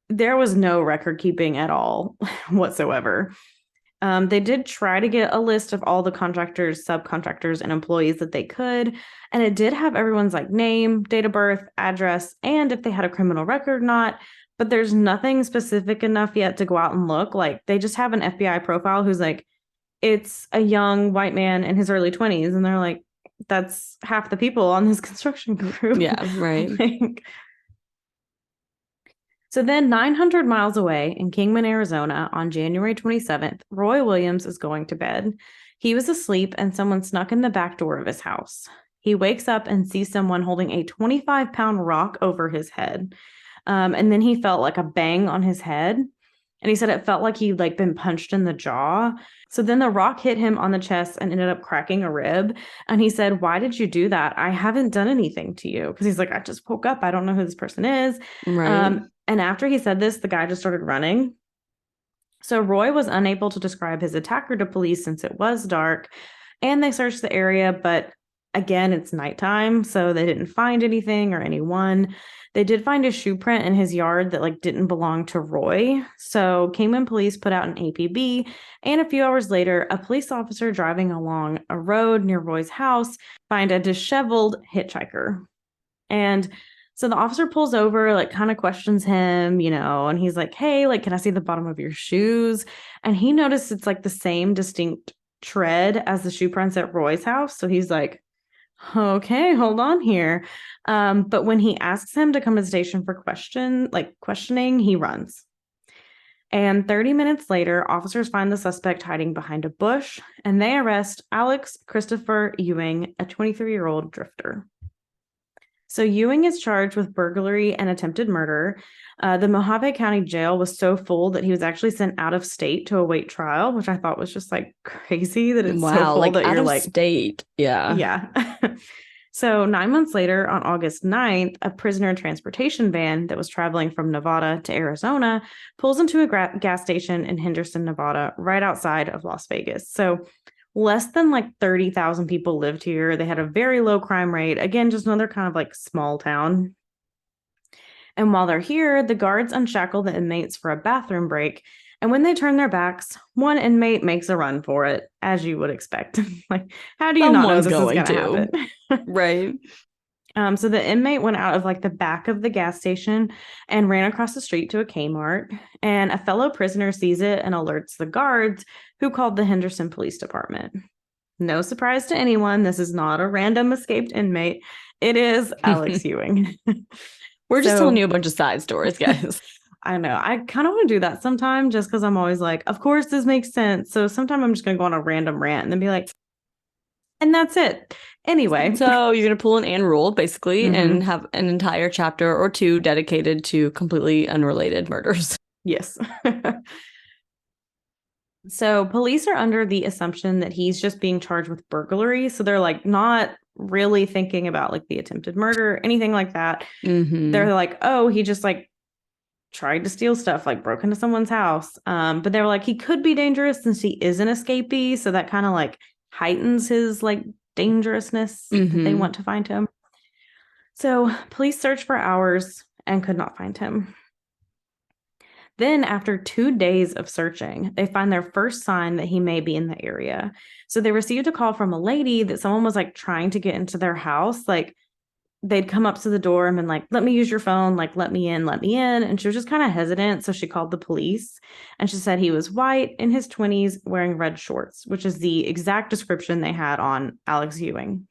there was no record keeping at all whatsoever. They did try to get a list of all the contractors, subcontractors, and employees that they could. And it did have everyone's like name, date of birth, address, and if they had a criminal record or not. But there's nothing specific enough yet to go out and look. Like they just have an FBI profile who's like, it's a young white man in his early 20s. And they're like, that's half the people on this construction crew. Yeah. Right. Like, so then 900 miles away in Kingman, Arizona, on January 27th, Roy Williams is going to bed. He was asleep and someone snuck in the back door of his house. He wakes up and sees someone holding a 25-pound rock over his head. And then he felt like a bang on his head. And he said it felt like he'd like been punched in the jaw. So then the rock hit him on the chest and ended up cracking a rib. And he said, "Why did you do that? I haven't done anything to you." Because he's like, "I just woke up. I don't know who this person is." Right. And after he said this, the guy just started running. So Roy was unable to describe his attacker to police since it was dark, and they searched the area, but again, it's nighttime, so they didn't find anything or anyone. They did find a shoe print in his yard that like didn't belong to Roy. So Kingman police put out an APB, and a few hours later, a police officer driving along a road near Roy's house find a disheveled hitchhiker. And so the officer pulls over, like kind of questions him, and he's like, "Hey, like, can I see the bottom of your shoes?" And he noticed it's like the same distinct tread as the shoe prints at Roy's house. So he's like, "Okay, hold on here." But when he asks him to come to the station for questioning, he runs. And 30 minutes later, officers find the suspect hiding behind a bush, and they arrest Alex Christopher Ewing, a 23-year-old drifter. So Ewing is charged with burglary and attempted murder. The Mojave County Jail was so full that he was actually sent out of state to await trial, which I thought was just like crazy that it's so Wow, full like that out you're of like, state. Yeah. yeah. So 9 months later, on August 9th, a prisoner transportation van that was traveling from Nevada to Arizona pulls into a gas station in Henderson, Nevada, right outside of Las Vegas. So less than like 30,000 people lived here. They had a very low crime rate. Again, just another kind of like small town. And while they're here, the guards unshackle the inmates for a bathroom break. And when they turn their backs, one inmate makes a run for it, as you would expect. Like, how do you not know Someone's this is going going to to. happen? Right. So the inmate went out of like the back of the gas station and ran across the street to a Kmart. And a fellow prisoner sees it and alerts the guards, who called the Henderson Police Department. No surprise to anyone, this is not a random escaped inmate. It is Alex Ewing. We're just telling So you a bunch of side stories, guys. I know I kind of want to do that sometime just because I'm always like, of course, this makes sense. So sometime I'm just going to go on a random rant and then be like, and that's it. Anyway. So you're going to pull an Anne rule, basically, and Mhm. have an entire chapter or two dedicated to completely unrelated murders. Yes. So police are under the assumption that he's just being charged with burglary. So they're like not really thinking about like the attempted murder, anything like that. They're like, oh, he just like tried to steal stuff, like broke into someone's house. But they were like, he could be dangerous since he is an escapee. So that kind of like heightens his like dangerousness that they want to find him. So police searched for hours and could not find him. Then, after 2 days of searching, they find their first sign that he may be in the area. So they received a call from a lady that someone was like trying to get into their house. Like they'd come up to the door and been like, "Let me use your phone, like let me in, let me in." And she was just kind of hesitant. So she called the police and she said he was white, in his 20s, wearing red shorts, which is the exact description they had on Alex Ewing.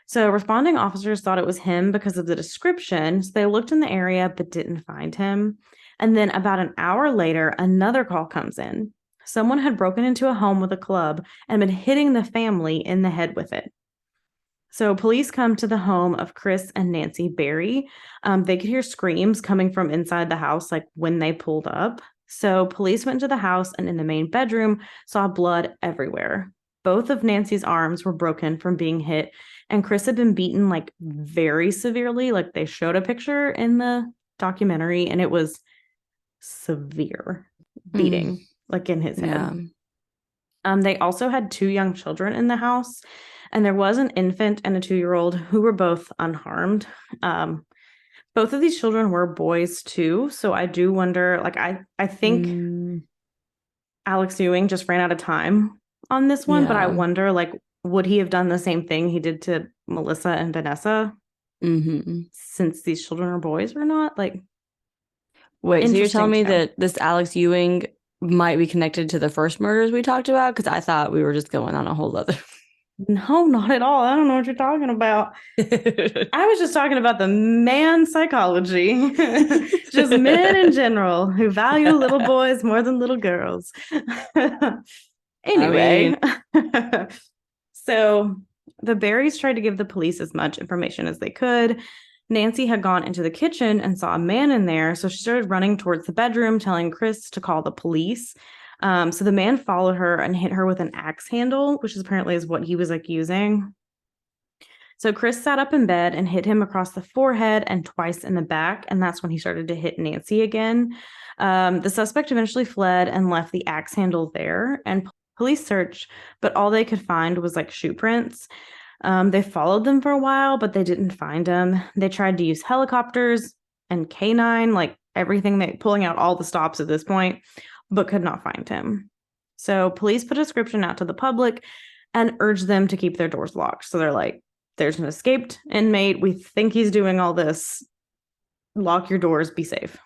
So responding officers thought it was him because of the description. So they looked in the area but didn't find him. And then about an hour later, another call comes in. Someone had broken into a home with a club and been hitting the family in the head with it. So police come to the home of Chris and Nancy Berry. They could hear screams coming from inside the house, like when they pulled up. So police went to the house and in the main bedroom saw blood everywhere. Both of Nancy's arms were broken from being hit, and Chris had been beaten like very severely. Like they showed a picture in the documentary, and it was severe beating, like in his head. They also had 2 young children in the house, and there was an infant and a 2-year-old who were both unharmed. Both of these children were boys too, so I do wonder, like I think Alex Ewing just ran out of time on this one, but I wonder, like, would he have done the same thing he did to Melissa and Vanessa since these children are boys or not? Like, wait, so you're telling me that this Alex Ewing might be connected to the first murders we talked about? Because I thought we were just going on a whole other. No, not at all. I don't know what you're talking about. I was just talking about the man psychology, just men in general who value little boys more than little girls. Anyway, so the Berries tried to give the police as much information as they could. Nancy had gone into the kitchen and saw a man in there, so she started running towards the bedroom, telling Chris to call the police. So the man followed her and hit her with an axe handle, which is apparently is what he was like using. So Chris sat up in bed and hit him across the forehead and twice in the back, and that's when he started to hit Nancy again. The suspect eventually fled and left the axe handle there, and police searched, but all they could find was like shoe prints. They followed them for a while, but they didn't find him. They tried to use helicopters and canine, like everything, pulling out all the stops at this point, but could not find him. So police put a description out to the public and urged them to keep their doors locked. So they're like, there's an escaped inmate. We think he's doing all this. Lock your doors, be safe.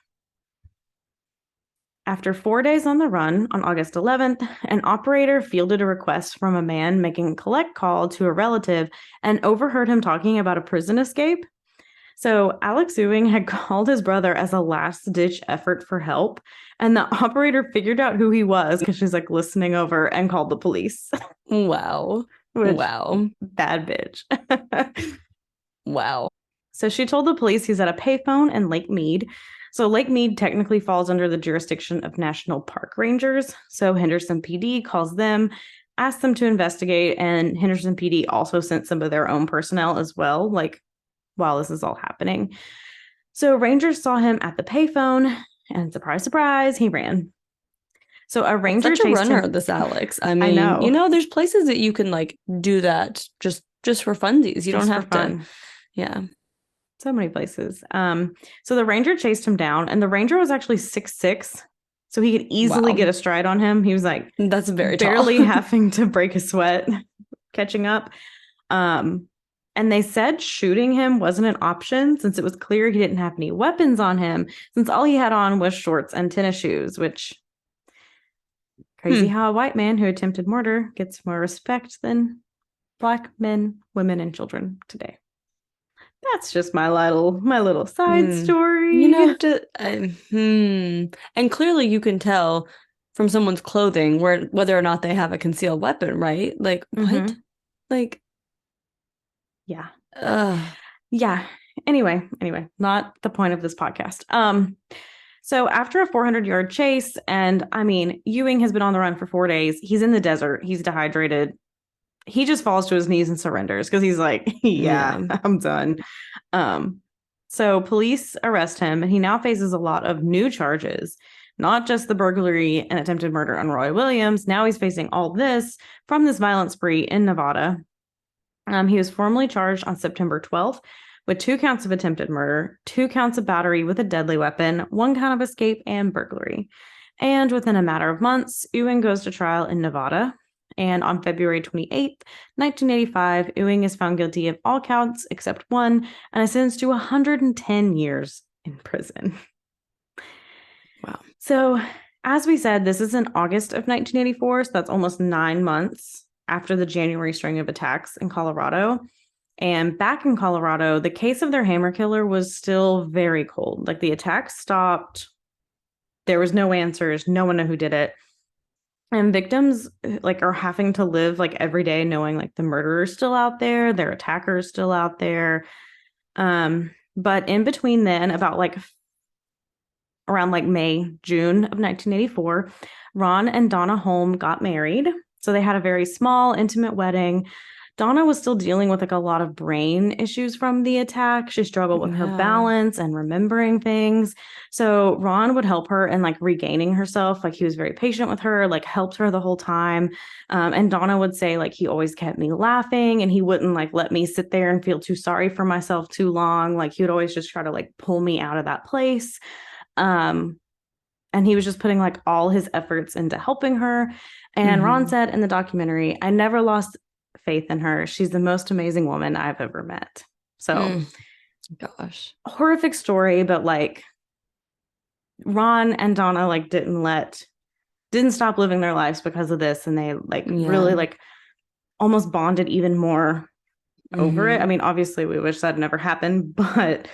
After 4 days on the run, on August 11th, an operator fielded a request from a man making a collect call to a relative and overheard him talking about a prison escape. So Alex Ewing had called his brother as a last-ditch effort for help, and the operator figured out who he was because she's like listening over and called the police. Wow. Wow. Bad bitch. Wow. So she told the police he's at a payphone in Lake Mead. So Lake Mead technically falls under the jurisdiction of National Park Rangers. So Henderson PD calls them, asks them to investigate, and Henderson PD also sent some of their own personnel as well, like while this is all happening. So Rangers saw him at the payphone, and surprise, surprise, he ran. So a ranger Such a runner, him. this Alex. I mean, there's places that you can like do that just for funsies. You don't have to. Yeah. So many places. So the ranger chased him down, and the ranger was actually 6'6", so he could easily get a stride on him. He was like, that's very barely tall. having to break a sweat, catching up. And they said shooting him wasn't an option since it was clear he didn't have any weapons on him, since all he had on was shorts and tennis shoes, which crazy how a white man who attempted murder gets more respect than Black men, women, and children today. That's just my little side story. And clearly you can tell from someone's clothing whether or not they have a concealed weapon, right? Like, what? Like, yeah. Yeah. Anyway, not the point of this podcast. So after a 400-yard chase, and I mean, Ewing has been on the run for 4 days. He's in the desert. He's dehydrated. He just falls to his knees and surrenders because he's like, yeah, I'm done. So police arrest him, and he now faces a lot of new charges, not just the burglary and attempted murder on Roy Williams. Now he's facing all this from this violent spree in Nevada. He was formally charged on September 12th with 2 counts of attempted murder, 2 counts of battery with a deadly weapon, 1 count of escape, and burglary. And within a matter of months, Ewing goes to trial in Nevada. And on February 28th, 1985, Ewing is found guilty of all counts except 1 and is sentenced to 110 years in prison. Wow. So, as we said, this is in August of 1984, so that's almost 9 months after the January string of attacks in Colorado. And back in Colorado, the case of their hammer killer was still very cold. Like, the attacks stopped. There was no answers. No one knew who did it. And victims like are having to live like every day knowing like the murderer's still out there, their attacker's still out there. But in between then, about like around like May, June of 1984, Ron and Donna Holm got married. So they had a very small, intimate wedding. Donna was still dealing with like a lot of brain issues from the attack. She struggled with her balance and remembering things. So Ron would help her in like regaining herself. Like he was very patient with her, like helped her the whole time. And Donna would say like he always kept me laughing and he wouldn't like let me sit there and feel too sorry for myself too long. Like he would always just try to like pull me out of that place. And he was just putting like all his efforts into helping her. And Ron said in the documentary, "I never lost faith in her. She's the most amazing woman I've ever met." So gosh, horrific story, but like Ron and Donna like didn't stop living their lives because of this, and they like really like almost bonded even more over it. I mean, obviously we wish that never happened, but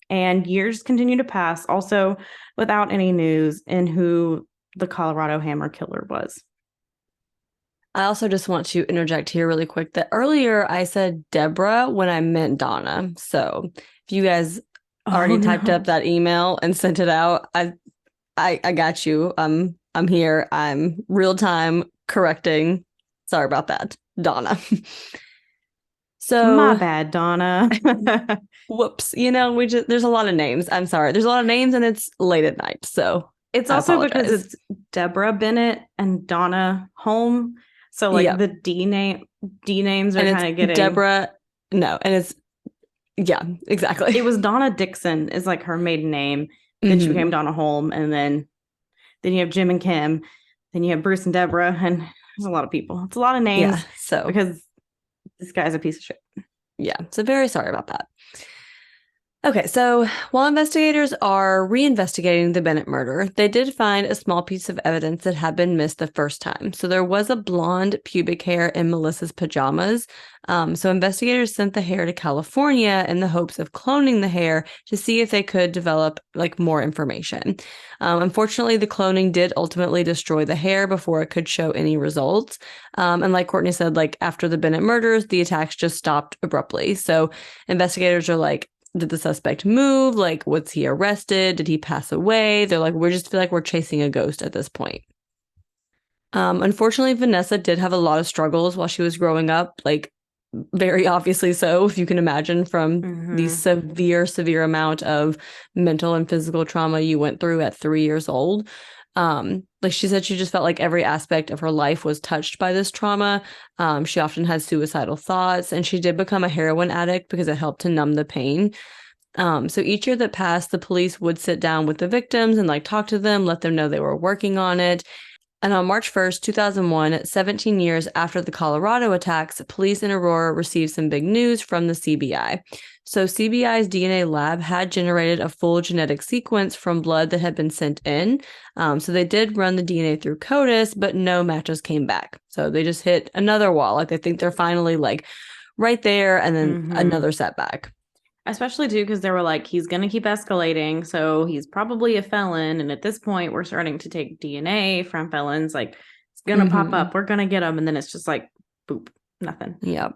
and years continue to pass also without any news in who the Colorado Hammer Killer was. I also just want to interject here really quick that earlier I said Deborah when I meant Donna. So if you guys Oh already typed up no. that email and sent it out, I got you. I'm here. I'm real time correcting. Sorry about that, Donna. My So bad, Donna. whoops, we just there's a lot of names. I'm sorry. There's a lot of names and it's late at night. So It's I also because apologize. it's Deborah Bennett and Donna Holm. So like Yep. the D names are And kind of it's getting. Deborah. No, and it's yeah, exactly. It was Donna Dixon is like her maiden name. Then she Hmm. became Donna Holm, and then you have Jim and Kim, then you have Bruce and Deborah, and there's a lot of people. It's a lot of Yeah. names So because this guy's a piece of shit. yeah. So very sorry about that. Okay, so while investigators are reinvestigating the Bennett murder, they did find a small piece of evidence that had been missed the first time. So there was a blonde pubic hair in Melissa's pajamas. So investigators sent the hair to California in the hopes of cloning the hair to see if they could develop like more information. Unfortunately, the cloning did ultimately destroy the hair before it could show any results. And like Courtney said, like after the Bennett murders, the attacks just stopped abruptly. So investigators are like, did the suspect move? Like, was he arrested? Did he pass away? They're like, we just feel like we're chasing a ghost at this point. Unfortunately, Vanessa did have a lot of struggles while she was growing up, like very obviously so, if you can imagine from the Mm-hmm. severe amount of mental and physical trauma you went through at 3 years old. Like she said, she just felt like every aspect of her life was touched by this trauma. She often had suicidal thoughts, and she did become a heroin addict because it helped to numb the pain. So each year that passed, the police would sit down with the victims and like talk to them, let them know they were working on it. And on March 1st, 2001, 17 years after the Colorado attacks, police in Aurora received some big news from the CBI. So CBI's DNA lab had generated a full genetic sequence from blood that had been sent in. So they did run the DNA through CODIS, but no matches came back. So they just hit another wall. Like they think they're finally like right there, and then Mm-hmm. another setback. Especially too, because they were like, he's going to keep escalating. So he's probably a felon. And at this point, we're starting to take DNA from felons. Like, it's going to pop Mm-hmm. up. We're going to get him. And then it's just like, boop, nothing. Yep.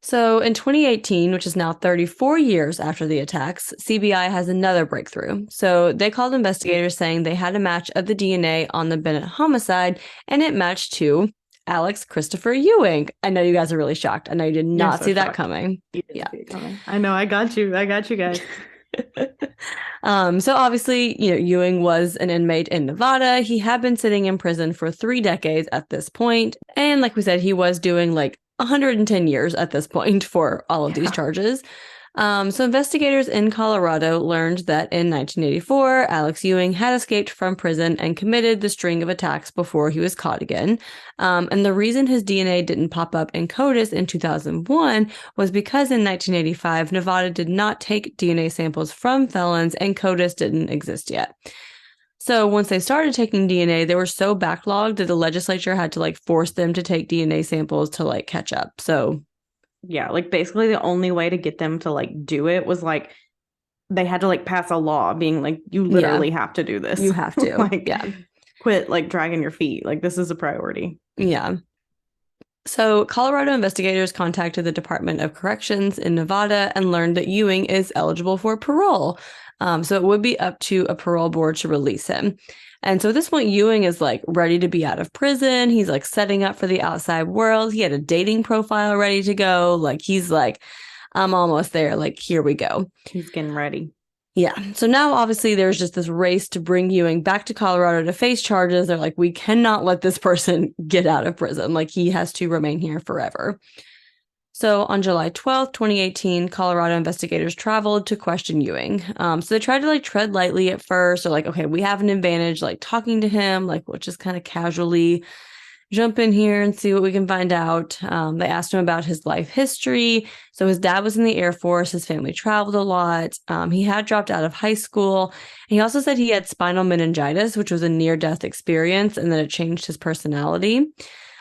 So in 2018, which is now 34 years after the attacks, CBI has another breakthrough. So they called investigators saying they had a match of the DNA on the Bennett homicide, and it matched to Alex Christopher Ewing. I know you guys are really shocked. I know you did You're not so see that shocked. coming. You didn't Yeah. see it coming. I know. I got you. I got you guys. So obviously, Ewing was an inmate in Nevada. He had been sitting in prison for 3 decades at this point. And like we said, he was doing like 110 years at this point for all of these Yeah. charges. So investigators in Colorado learned that in 1984, Alex Ewing had escaped from prison and committed the string of attacks before he was caught again. And the reason his DNA didn't pop up in CODIS in 2001 was because in 1985, Nevada did not take DNA samples from felons and CODIS didn't exist yet. So once they started taking DNA, they were so backlogged that the legislature had to like force them to take DNA samples to like catch up. So Yeah. Like, basically, the only way to get them to like do it was like, they had to like pass a law being like, you yeah, literally have to do this. you have to. Like, Yeah. quit like dragging your feet. Like, this is a priority. Yeah. So, Colorado investigators contacted the Department of Corrections in Nevada and learned that Ewing is eligible for parole. So, it would be up to a parole board to release him. And so, at this point, Ewing is like ready to be out of prison. He's like setting up for the outside world. He had a dating profile ready to go. Like, he's like, I'm almost there. Like, here we go. He's getting ready. Yeah. So now obviously there's just this race to bring Ewing back to Colorado to face charges. They're like, we cannot let this person get out of prison. Like he has to remain here forever. So on July 12th, 2018, Colorado investigators traveled to question Ewing. So they tried to like tread lightly at first. They're like, okay, we have an advantage, like talking to him, like we'll just kind of casually jump in here and see what we can find out. They asked him about his life history. So his dad was in the Air Force. His family traveled a lot. He had dropped out of high school. And he also said he had spinal meningitis, which was a near-death experience, and that it changed his personality.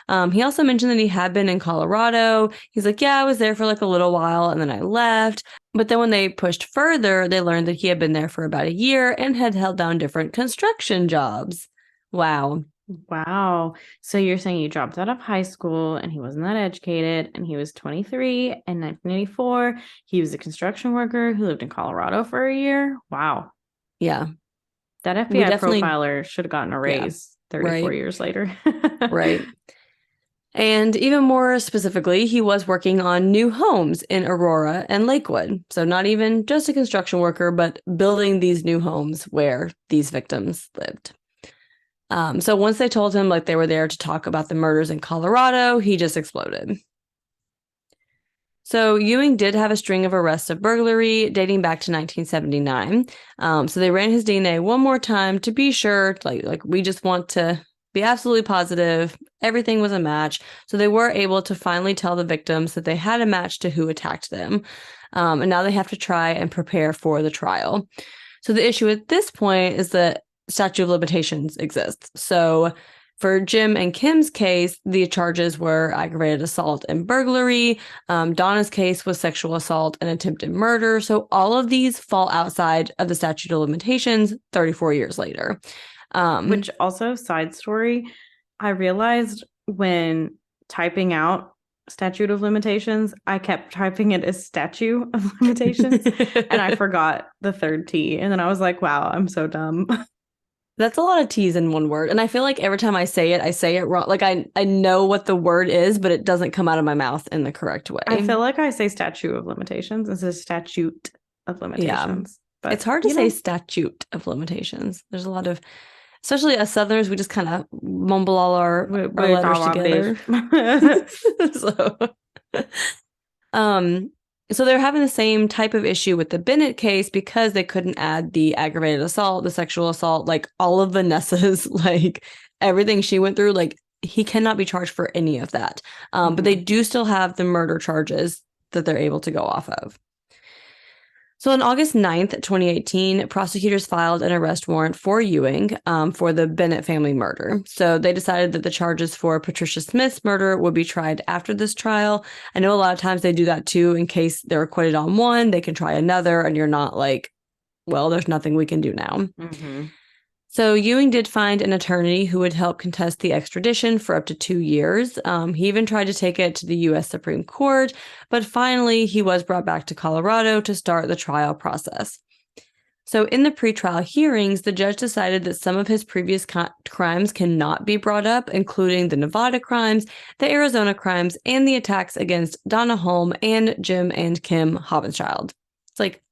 He also mentioned that he had been in Colorado. He's like, yeah, I was there for like a little while and then I left. But then when they pushed further, they learned that he had been there for about a year and had held down different construction jobs. Wow. Wow. So you're saying he dropped out of high school and he wasn't that educated and he was 23 in 1984. He was a construction worker who lived in Colorado for a year. Wow. Yeah, That we FBI definitely, profiler should have gotten a yeah, raise 34 right, years later. right. And even more specifically, he was working on new homes in Aurora and Lakewood. So, not even just a construction worker, but building these new homes where these victims lived. So, once they told him like they were there to talk about the murders in Colorado, he just exploded. So, Ewing did have a string of arrests of burglary dating back to 1979. So, they ran his DNA one more time to be sure, like we just want to be absolutely positive everything was a match. So they were able to finally tell the victims that they had a match to who attacked them. And now they have to try and prepare for the trial. So the issue at this point is that statute of limitations exists. So for Jim and Kim's case, the charges were aggravated assault and burglary. Donna's case was sexual assault and attempted murder. So all of these fall outside of the statute of limitations 34 years later. Which also, side story, I realized when typing out statute of limitations, I kept typing it as statue of limitations and I forgot the third T. And then I was like, wow, I'm so dumb. That's a lot of T's in one word. And I feel like every time I say it wrong. Like I know what the word is, but it doesn't come out of my mouth in the correct way. I feel like I say statute of limitations. It's a statute of limitations. Yeah. But it's hard to say statute of limitations. There's a lot of, especially as Southerners, we just kind of mumble all our letters together. so, so they're having the same type of issue with the Bennett case because they couldn't add the aggravated assault, the sexual assault, like all of Vanessa's, like everything she went through, like he cannot be charged for any of that. But they do still have the murder charges that they're able to go off of. So on August 9th, 2018, prosecutors filed an arrest warrant for Ewing for the Bennett family murder. So they decided that the charges for Patricia Smith's murder would be tried after this trial. I know a lot of times they do that too in case they're acquitted on one, they can try another, and you're not like, well, there's nothing we can do now. Mm-hmm. So Ewing did find an attorney who would help contest the extradition for up to 2 years. He even tried to take it to the U.S. Supreme Court, but finally he was brought back to Colorado to start the trial process. So in the pretrial hearings, the judge decided that some of his previous crimes cannot be brought up, including the Nevada crimes, the Arizona crimes, and the attacks against Donna Holm and Jim and Kim Hobenschild. It's like,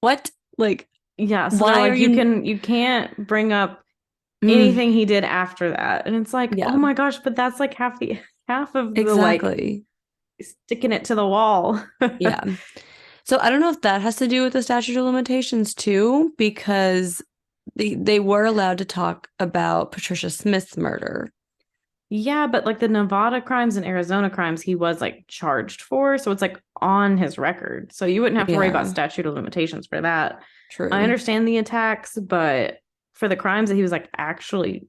what? Like, yeah, so why are you can't bring up anything he did after that. And it's like, oh my gosh, but that's like half of the like sticking it to the wall. Yeah. So I don't know if that has to do with the statute of limitations too, because they were allowed to talk about Patricia Smith's murder. Yeah, but like the Nevada crimes and Arizona crimes, he was like charged for. So it's like on his record. So you wouldn't have to worry about statute of limitations for that. True. I understand the attacks, but for the crimes that he was like actually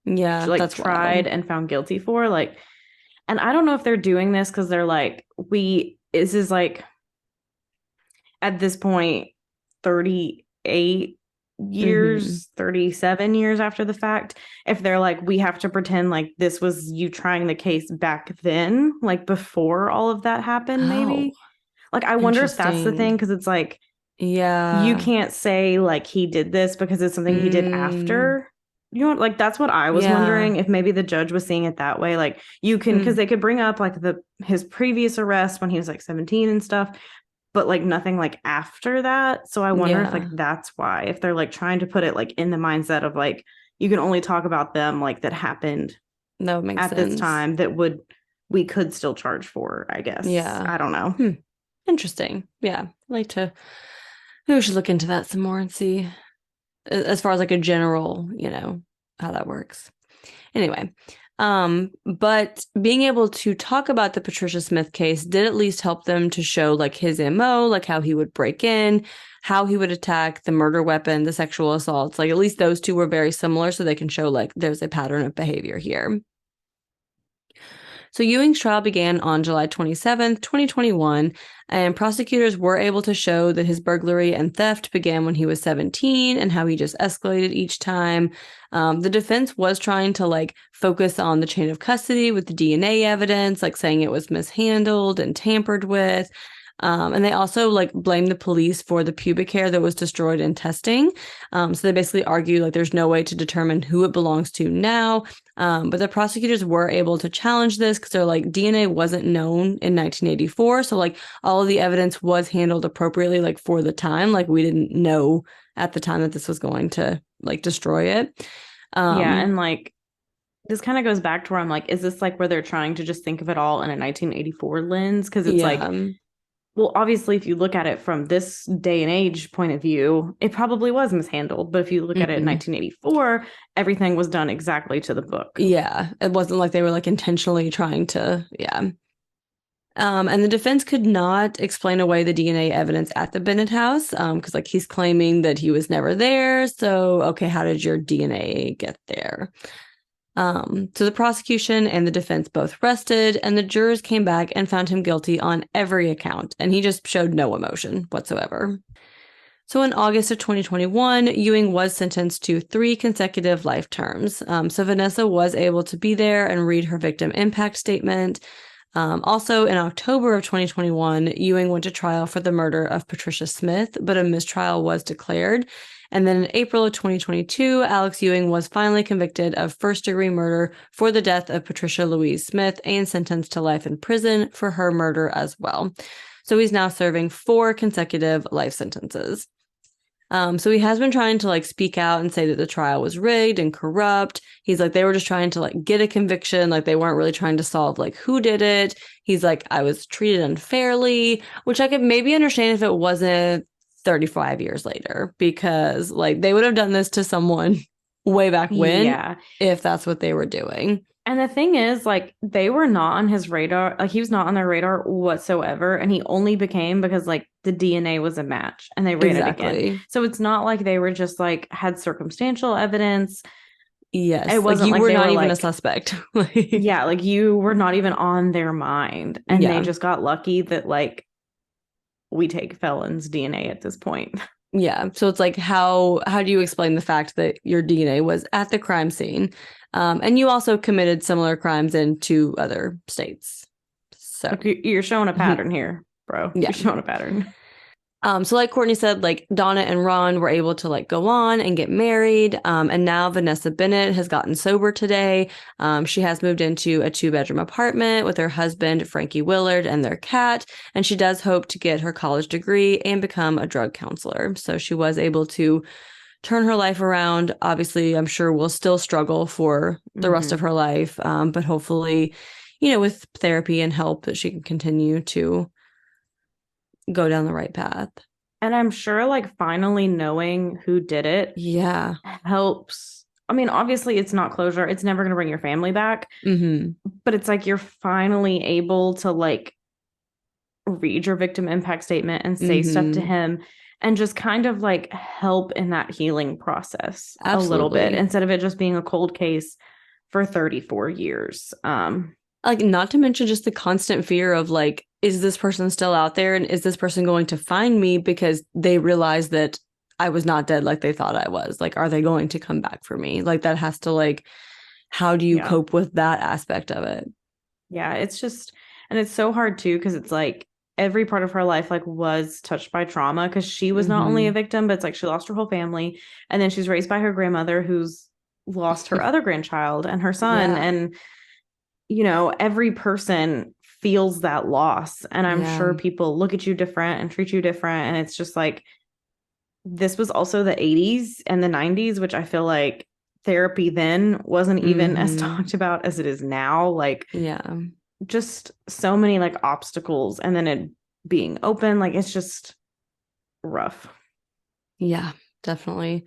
like that's tried and found guilty for, like, and I don't know if they're doing this because they're like, this is like at this point 38 years, 37 years after the fact, if they're like, we have to pretend like this was you trying the case back then, like before all of that happened, maybe. Like, I wonder if that's the thing, because it's like, you can't say like he did this because it's something he did after. You know, like that's what I was wondering, if maybe the judge was seeing it that way. Like you can, because they could bring up like his previous arrest when he was like 17 and stuff, but like nothing like after that. So I wonder if like that's why, if they're like trying to put it like in the mindset of like, you can only talk about them like that happened at this time that we could still charge for, I guess. Yeah. I don't know. Interesting. Yeah. Maybe we should look into that some more and see as far as like a general, how that works. Anyway, but being able to talk about the Patricia Smith case did at least help them to show like his MO, like how he would break in, how he would attack, the murder weapon, the sexual assaults. Like at least those two were very similar, so they can show like there's a pattern of behavior here. So Ewing's trial began on July 27th, 2021, and prosecutors were able to show that his burglary and theft began when he was 17 and how he just escalated each time. The defense was trying to like focus on the chain of custody with the DNA evidence, like saying it was mishandled and tampered with. And they also like blamed the police for the pubic hair that was destroyed in testing. So they basically argue like there's no way to determine who it belongs to now. But the prosecutors were able to challenge this because they're like DNA wasn't known in 1984. So like all of the evidence was handled appropriately, like for the time. Like we didn't know at the time that this was going to like destroy it. Yeah, and like this kind of goes back to where I'm like, is this like where they're trying to just think of it all in a 1984 lens? Because it's like, yeah. well, obviously, if you look at it from this day and age point of view, it probably was mishandled. But if you look at it in 1984, everything was done exactly to the book. Yeah, it wasn't like they were like intentionally trying to, yeah. And the defense could not explain away the DNA evidence at the Bennett house because like he's claiming that he was never there. So, okay, how did your DNA get there? So the prosecution and the defense both rested, and the jurors came back and found him guilty on every account, and he just showed no emotion whatsoever. So in August of 2021, Ewing was sentenced to 3 consecutive life terms. So Vanessa was able to be there and read her victim impact statement. Also, in October of 2021, Ewing went to trial for the murder of Patricia Smith, but a mistrial was declared. And then in April of 2022, Alex Ewing was finally convicted of first-degree murder for the death of Patricia Louise Smith and sentenced to life in prison for her murder as well. So he's now serving 4 consecutive life sentences. So he has been trying to like speak out and say that the trial was rigged and corrupt. He's like, they were just trying to like get a conviction. Like they weren't really trying to solve like who did it. He's like, I was treated unfairly, which I could maybe understand if it wasn't 35 years later, because like they would have done this to someone way back when, if that's what they were doing. And the thing is, like, they were not on his radar. Like, he was not on their radar whatsoever. And he only became because, like, the DNA was a match and they ran it again. So it's not like they were just, like, had circumstantial evidence. Yes. It wasn't like you were not even like, a suspect. Yeah. Like, you were not even on their mind. And they just got lucky that, like, we take felons' DNA at this point. Yeah. So it's like, how do you explain the fact that your DNA was at the crime scene? And you also committed similar crimes in 2 other states. So like you're showing a pattern here, bro. Yeah. You're showing a pattern. So like Courtney said, like Donna and Ron were able to like go on and get married. And now Vanessa Bennett has gotten sober today. She has moved into a 2-bedroom apartment with her husband, Frankie Willard, and their cat. And she does hope to get her college degree and become a drug counselor. So she was able to turn her life around. Obviously, I'm sure will still struggle for the rest of her life. But hopefully, with therapy and help that she can continue to go down the right path. And I'm sure like finally knowing who did it helps. I mean, obviously it's not closure. It's never going to bring your family back. But it's like you're finally able to like read your victim impact statement and say stuff to him and just kind of like help in that healing process a little bit instead of it just being a cold case for 34 years. Like, not to mention just the constant fear of like, is this person still out there? And is this person going to find me because they realize that I was not dead like they thought I was? Like, are they going to come back for me? Like, that has to like, how do you cope with that aspect of it? Yeah, it's just, and it's so hard too, because it's like every part of her life like was touched by trauma because she was not only a victim, but it's like she lost her whole family. And then she's raised by her grandmother who's lost her other grandchild and her son. And every person feels that loss. And I'm sure people look at you different and treat you different. And it's just like, this was also the 80s and the 90s, which I feel like therapy then wasn't even as talked about as it is now. Like, just so many like obstacles. And then it being open, like, it's just rough. Yeah, definitely.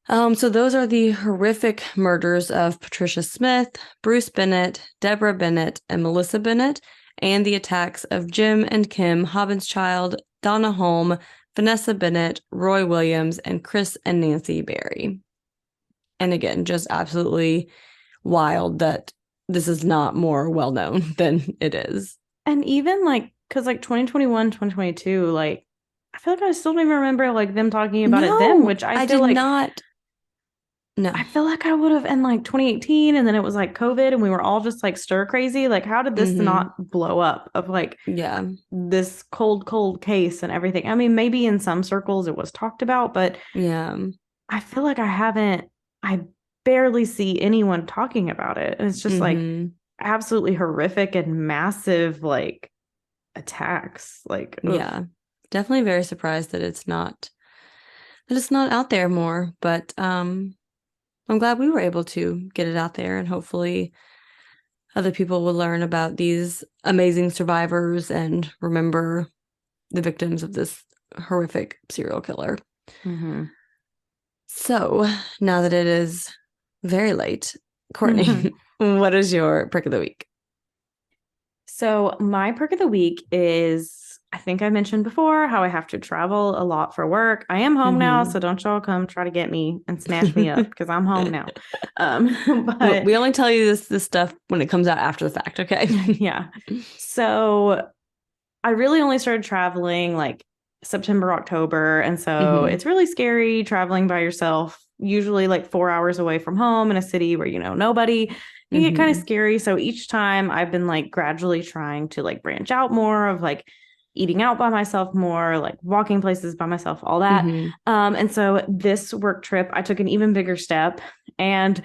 So those are the horrific murders of Patricia Smith, Bruce Bennett, Deborah Bennett, and Melissa Bennett, and the attacks of Jim and Kim Hobbenschild, Donna Holm, Vanessa Bennett, Roy Williams, and Chris and Nancy Berry. And again, just absolutely wild that this is not more well known than it is. And even like, because like 2021, 2022, like, I feel like I still don't even remember like them talking about it then, No, which I I feel did like not. No. I feel like I would have in like 2018, and then it was like COVID and we were all just like stir crazy. Like, how did this Mm-hmm. not blow up of like Yeah. this cold case and everything? I mean, maybe in some circles it was talked about, but Yeah. I feel like I barely see anyone talking about it. And it's just like Mm-hmm. absolutely horrific and massive like attacks. Like, oof. Yeah. Definitely very surprised that it's not out there more, but I'm glad we were able to get it out there, and hopefully other people will learn about these amazing survivors and remember the victims of this horrific serial killer. Mm-hmm. So now that it is very late, Mm-hmm. Courtney, what is your prick of the week? So my perk of the week is I think I mentioned before how I have to travel a lot for work. I am home now, Mm-hmm. so don't y'all come try to get me and snatch me up because I'm home now. Well, But we only tell you this stuff when it comes out after the fact, okay? yeah. So I really only started traveling like September, October. And so Mm-hmm. it's really scary traveling by yourself, usually like 4 hours away from home in a city where you know nobody. It can get kind of Mm-hmm. scary. So each time I've been like gradually trying to like branch out more of like eating out by myself more, like walking places by myself, all that. Mm-hmm. And so this work trip, I took an even bigger step and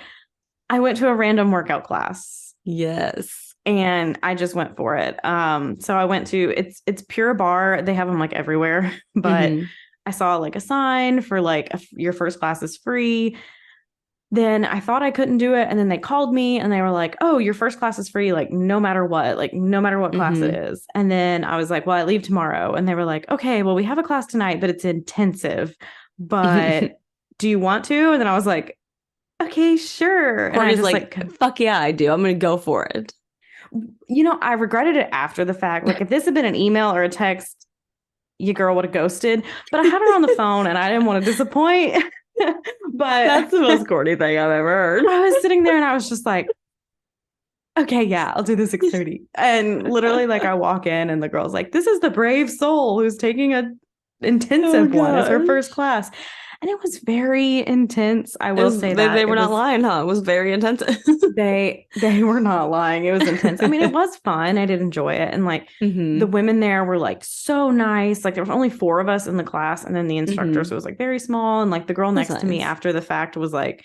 I went to a random workout class Yes. and I just went for it. So I went to it's Pure Bar. They have them like everywhere, but Mm-hmm. I saw like a sign for like your first class is free. Then I thought I couldn't do it, and then they called me and they were like, "Oh, your first class is free, like no matter what, like no matter what class it Mm-hmm. is." And then I was like, "Well, I leave tomorrow," and they were like, "Okay, well, we have a class tonight, but it's intensive. But do you want to?" And then I was like, "Okay, sure." And I Courtney's just like, like fuck yeah, I do. I'm gonna go for it. I regretted it after the fact. Like if this had been an email or a text, your girl would have ghosted. But I had her on the phone and I didn't want to disappoint. But That's the most Courtney thing I've ever heard. I was sitting there and I was just like, okay, yeah, I'll do the 6:30. And literally, like I walk in and the girl's like, this is the brave soul who's taking a Oh intensive one as her first gosh. class. And it was very intense. I will say They that. were It not was lying, huh? It was very intensive. they were not lying. It was intense. I mean, it was fun. I did enjoy it. And like the Mm-hmm. women there were like so nice. Like there was only four of us in the class and then the instructor. Mm-hmm. So it was like very small. And like the girl That's next to me nice. after the fact was like,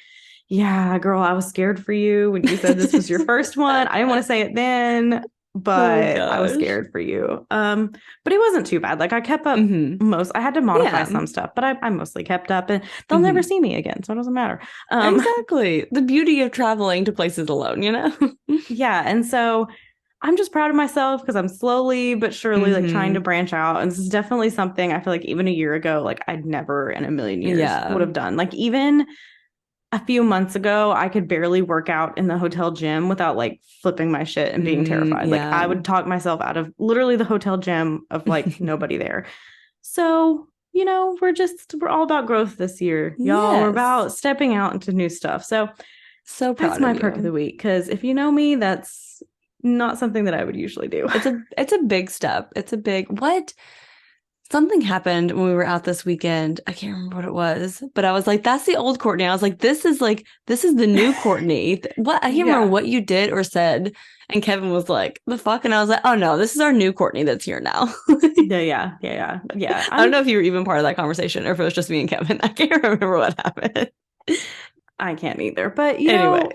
yeah, girl, I was scared for you when you said this was your first one. I didn't want to say it then, Oh but I was gosh. scared for you. But it wasn't too bad. Like I kept up Mm-hmm. I had to modify Yeah. some stuff, but I mostly kept up and they'll never Mm-hmm. see me again. So it doesn't matter. Um, Exactly. The beauty of traveling to places alone, you know? yeah. And so I'm just proud of myself because I'm slowly but surely like trying to Mm-hmm. branch out. And this is definitely something I feel like even a year ago, like I'd never in a million years Yeah. would have done. Like even a few months ago, I could barely work out in the hotel gym without like flipping my shit and being terrified. Like Yeah. I would talk myself out of literally the hotel gym of like nobody there. So, we're all about growth this year, y'all. We're Yes. about stepping out into new stuff. So So that's proud of my perk of the you. week. Because if you know me, that's not something that I would usually do. It's a big step. It's a big what? Something happened when we were out this weekend. I can't remember what it was, but I was like, that's the old Courtney. I was like, this is the new Courtney. What? I can't remember Yeah. what you did or said. And Kevin was like, the fuck? And I was like, oh no, this is our new Courtney that's here now. Yeah. I don't know if you were even part of that conversation or if it was just me and Kevin. I can't remember what happened. I can't either. But Anyway.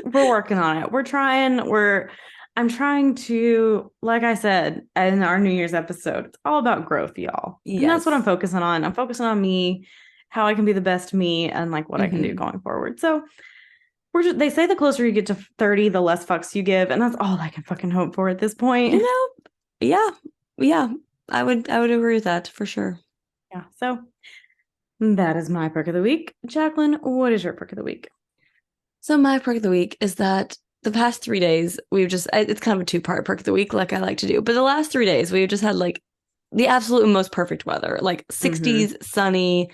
we're working on it. I'm trying to, like I said in our New Year's episode, it's all about growth, y'all. And that's what I'm Yes. focusing on. I'm focusing on me, how I can be the best me, and like what I can do Hmm. going forward. So they say the closer you get to 30, the less fucks you give. And that's all I can fucking hope for at this You point. know, yeah. Yeah. I would agree with that for sure. Yeah. So that is my perk of the week. Jacqueline, what is your perk of the week? So my perk of the week is that the past 3 days it's kind of a two-part perk of the week like I like to do. But the last 3 days we've just had like the absolute most perfect weather, like Mm-hmm. 60s, sunny,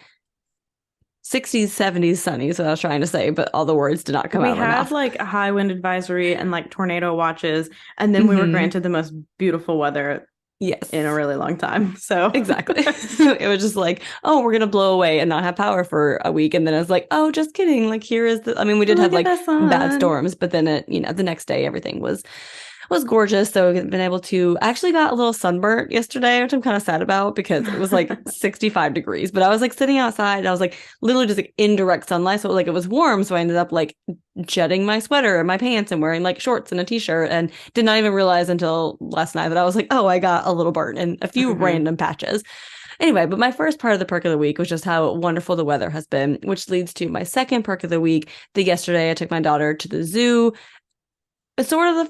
60s, 70s sunny is what I was trying to say, but all the words did not come We out of my had mouth. like a high wind advisory and like tornado watches, and then we were granted the most beautiful weather Yes. in a really long time. So exactly. It was just like, oh, we're gonna blow away and not have power for a week. And then I was like, oh, just kidding. Like here is the, I mean, we did Look have at like the bad sun. storms, but then the next day everything was gorgeous. So I've been able to, I actually got a little sunburnt yesterday, which I'm kind of sad about because it was like 65 degrees, but I was like sitting outside and I was like literally just like in direct sunlight. So like it was warm. So I ended up like jetting my sweater and my pants and wearing like shorts and a t-shirt and did not even realize until last night that I was like, oh, I got a little burnt in a few random patches. Anyway, but my first part of the perk of the week was just how wonderful the weather has been, which leads to my second perk of the week. Yesterday I took my daughter to the zoo. It's sort of the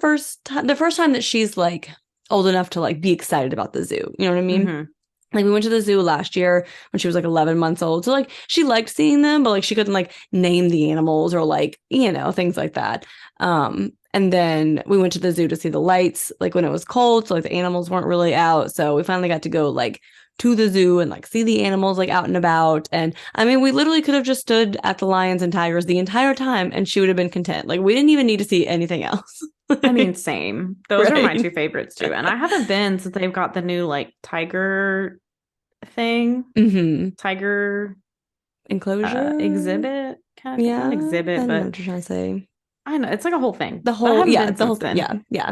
first time that she's like old enough to like be excited about the zoo. You know what I mean? Like we went to the zoo last year when she was like 11 months old. So like she liked seeing them, but like she couldn't like name the animals or like, things like that. And then we went to the zoo to see the lights, like when it was cold. So like the animals weren't really out. So we finally got to go like to the zoo and like see the animals like out and about. And I mean, we literally could have just stood at the lions and tigers the entire time and she would have been content. Like we didn't even need to see anything else. I mean, same. Those are my Right. two favorites too. And I haven't been since they've got the new like tiger thing. Tiger Enclosure exhibit. Kind of not exhibit, I don't know but what you're trying to say. I know it's like a whole thing. The But I whole, haven't yeah, been the whole since then. thing. Yeah.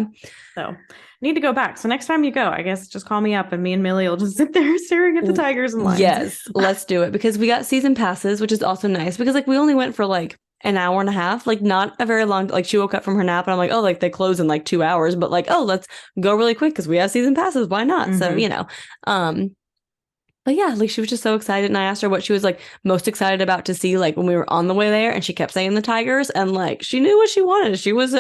So need to go back. So next time you go, I guess just call me up and me and Millie will just sit there staring at the tigers and lions. Yes, let's do it because we got season passes, which is also nice because like we only went for like an hour and a half, like not a very long, like she woke up from her nap and I'm like, oh, like they close in like 2 hours, but like, oh, let's go really quick because we have season passes. Why not? So, but yeah, like she was just so excited and I asked her what she was like most excited about to see like when we were on the way there and she kept saying the tigers and like she knew what she wanted. She knew what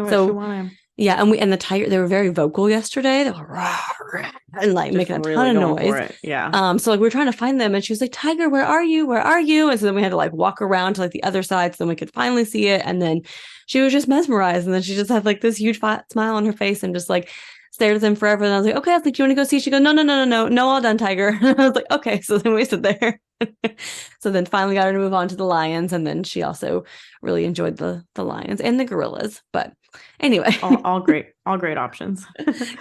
she wanted. Yeah, and the tiger, they were very vocal yesterday. They were rah, rah, and like just making a ton of noise. Yeah. So like we were trying to find them and she was like, Tiger, where are you? Where are you? And so then we had to like walk around to like the other side so then we could finally see it. And then she was just mesmerized. And then she just had like this huge smile on her face and just like stared at them forever. And I was like, okay, I was like, do you want to go see? She goes, no, all done, Tiger. And I was like, okay. So then we stood there. So then finally got her to move on to the lions. And then she also really enjoyed the lions and the gorillas. But anyway, all great options.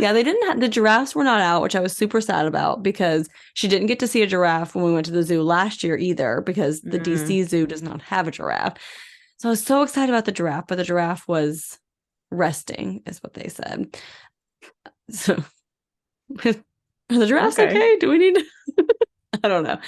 Yeah, they didn't have the giraffes were not out, which I was super sad about because she didn't get to see a giraffe when we went to the zoo last year either because the DC zoo does not have a giraffe. So I was so excited about the giraffe, but the giraffe was resting, is what they said. So are the giraffes okay? Do we need to I don't know.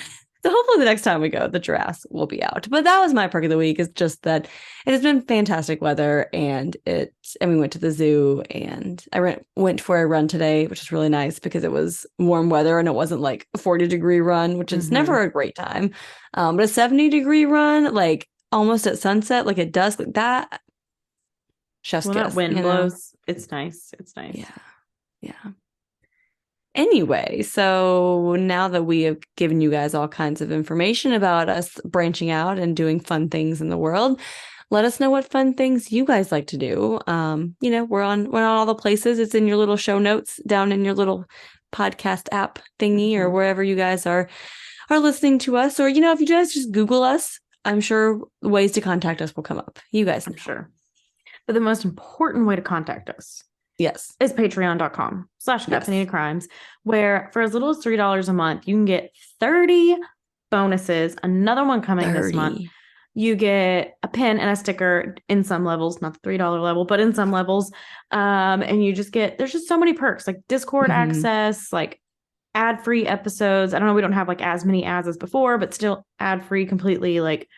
So hopefully the next time we go, the giraffes will be out. But that was my perk of the week, is just that it has been fantastic weather and we went to the zoo and I went for a run today, which is really nice because it was warm weather and it wasn't like a 40-degree run, which is never a great time. But a 70-degree run, like almost at sunset, like at dusk, like that. Chef's kiss. That wind blows. It's nice. Yeah. Anyway, so now that we have given you guys all kinds of information about us branching out and doing fun things in the world, let us know what fun things you guys like to do. We're on all the places. It's in your little show notes down in your little podcast app thingy or wherever you guys are listening to us. Or, if you guys just Google us, I'm sure ways to contact us will come up. You guys know. I'm sure. But the most important way to contact us is patreon.com/caffeinated crimes, where for as little as $3 a month, you can get 30 bonuses. Another one coming this month. You get a pin and a sticker in some levels, not the $3 level, but in some levels. And you just there's just so many perks, like Discord access, like ad-free episodes. I don't know, we don't have like as many ads as before, but still ad-free completely, like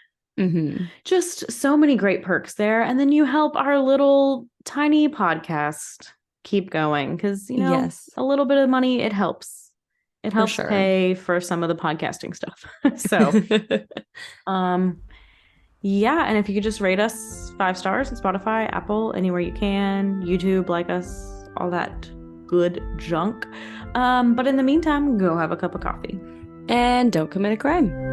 just so many great perks there. And then you help our little tiny podcast keep going because, a little bit of money, it helps. It helps pay for some of the podcasting stuff. So, yeah. And if you could just rate us 5 stars on Spotify, Apple, anywhere you can, YouTube, like us, all that good junk. But in the meantime, go have a cup of coffee. And don't commit a crime.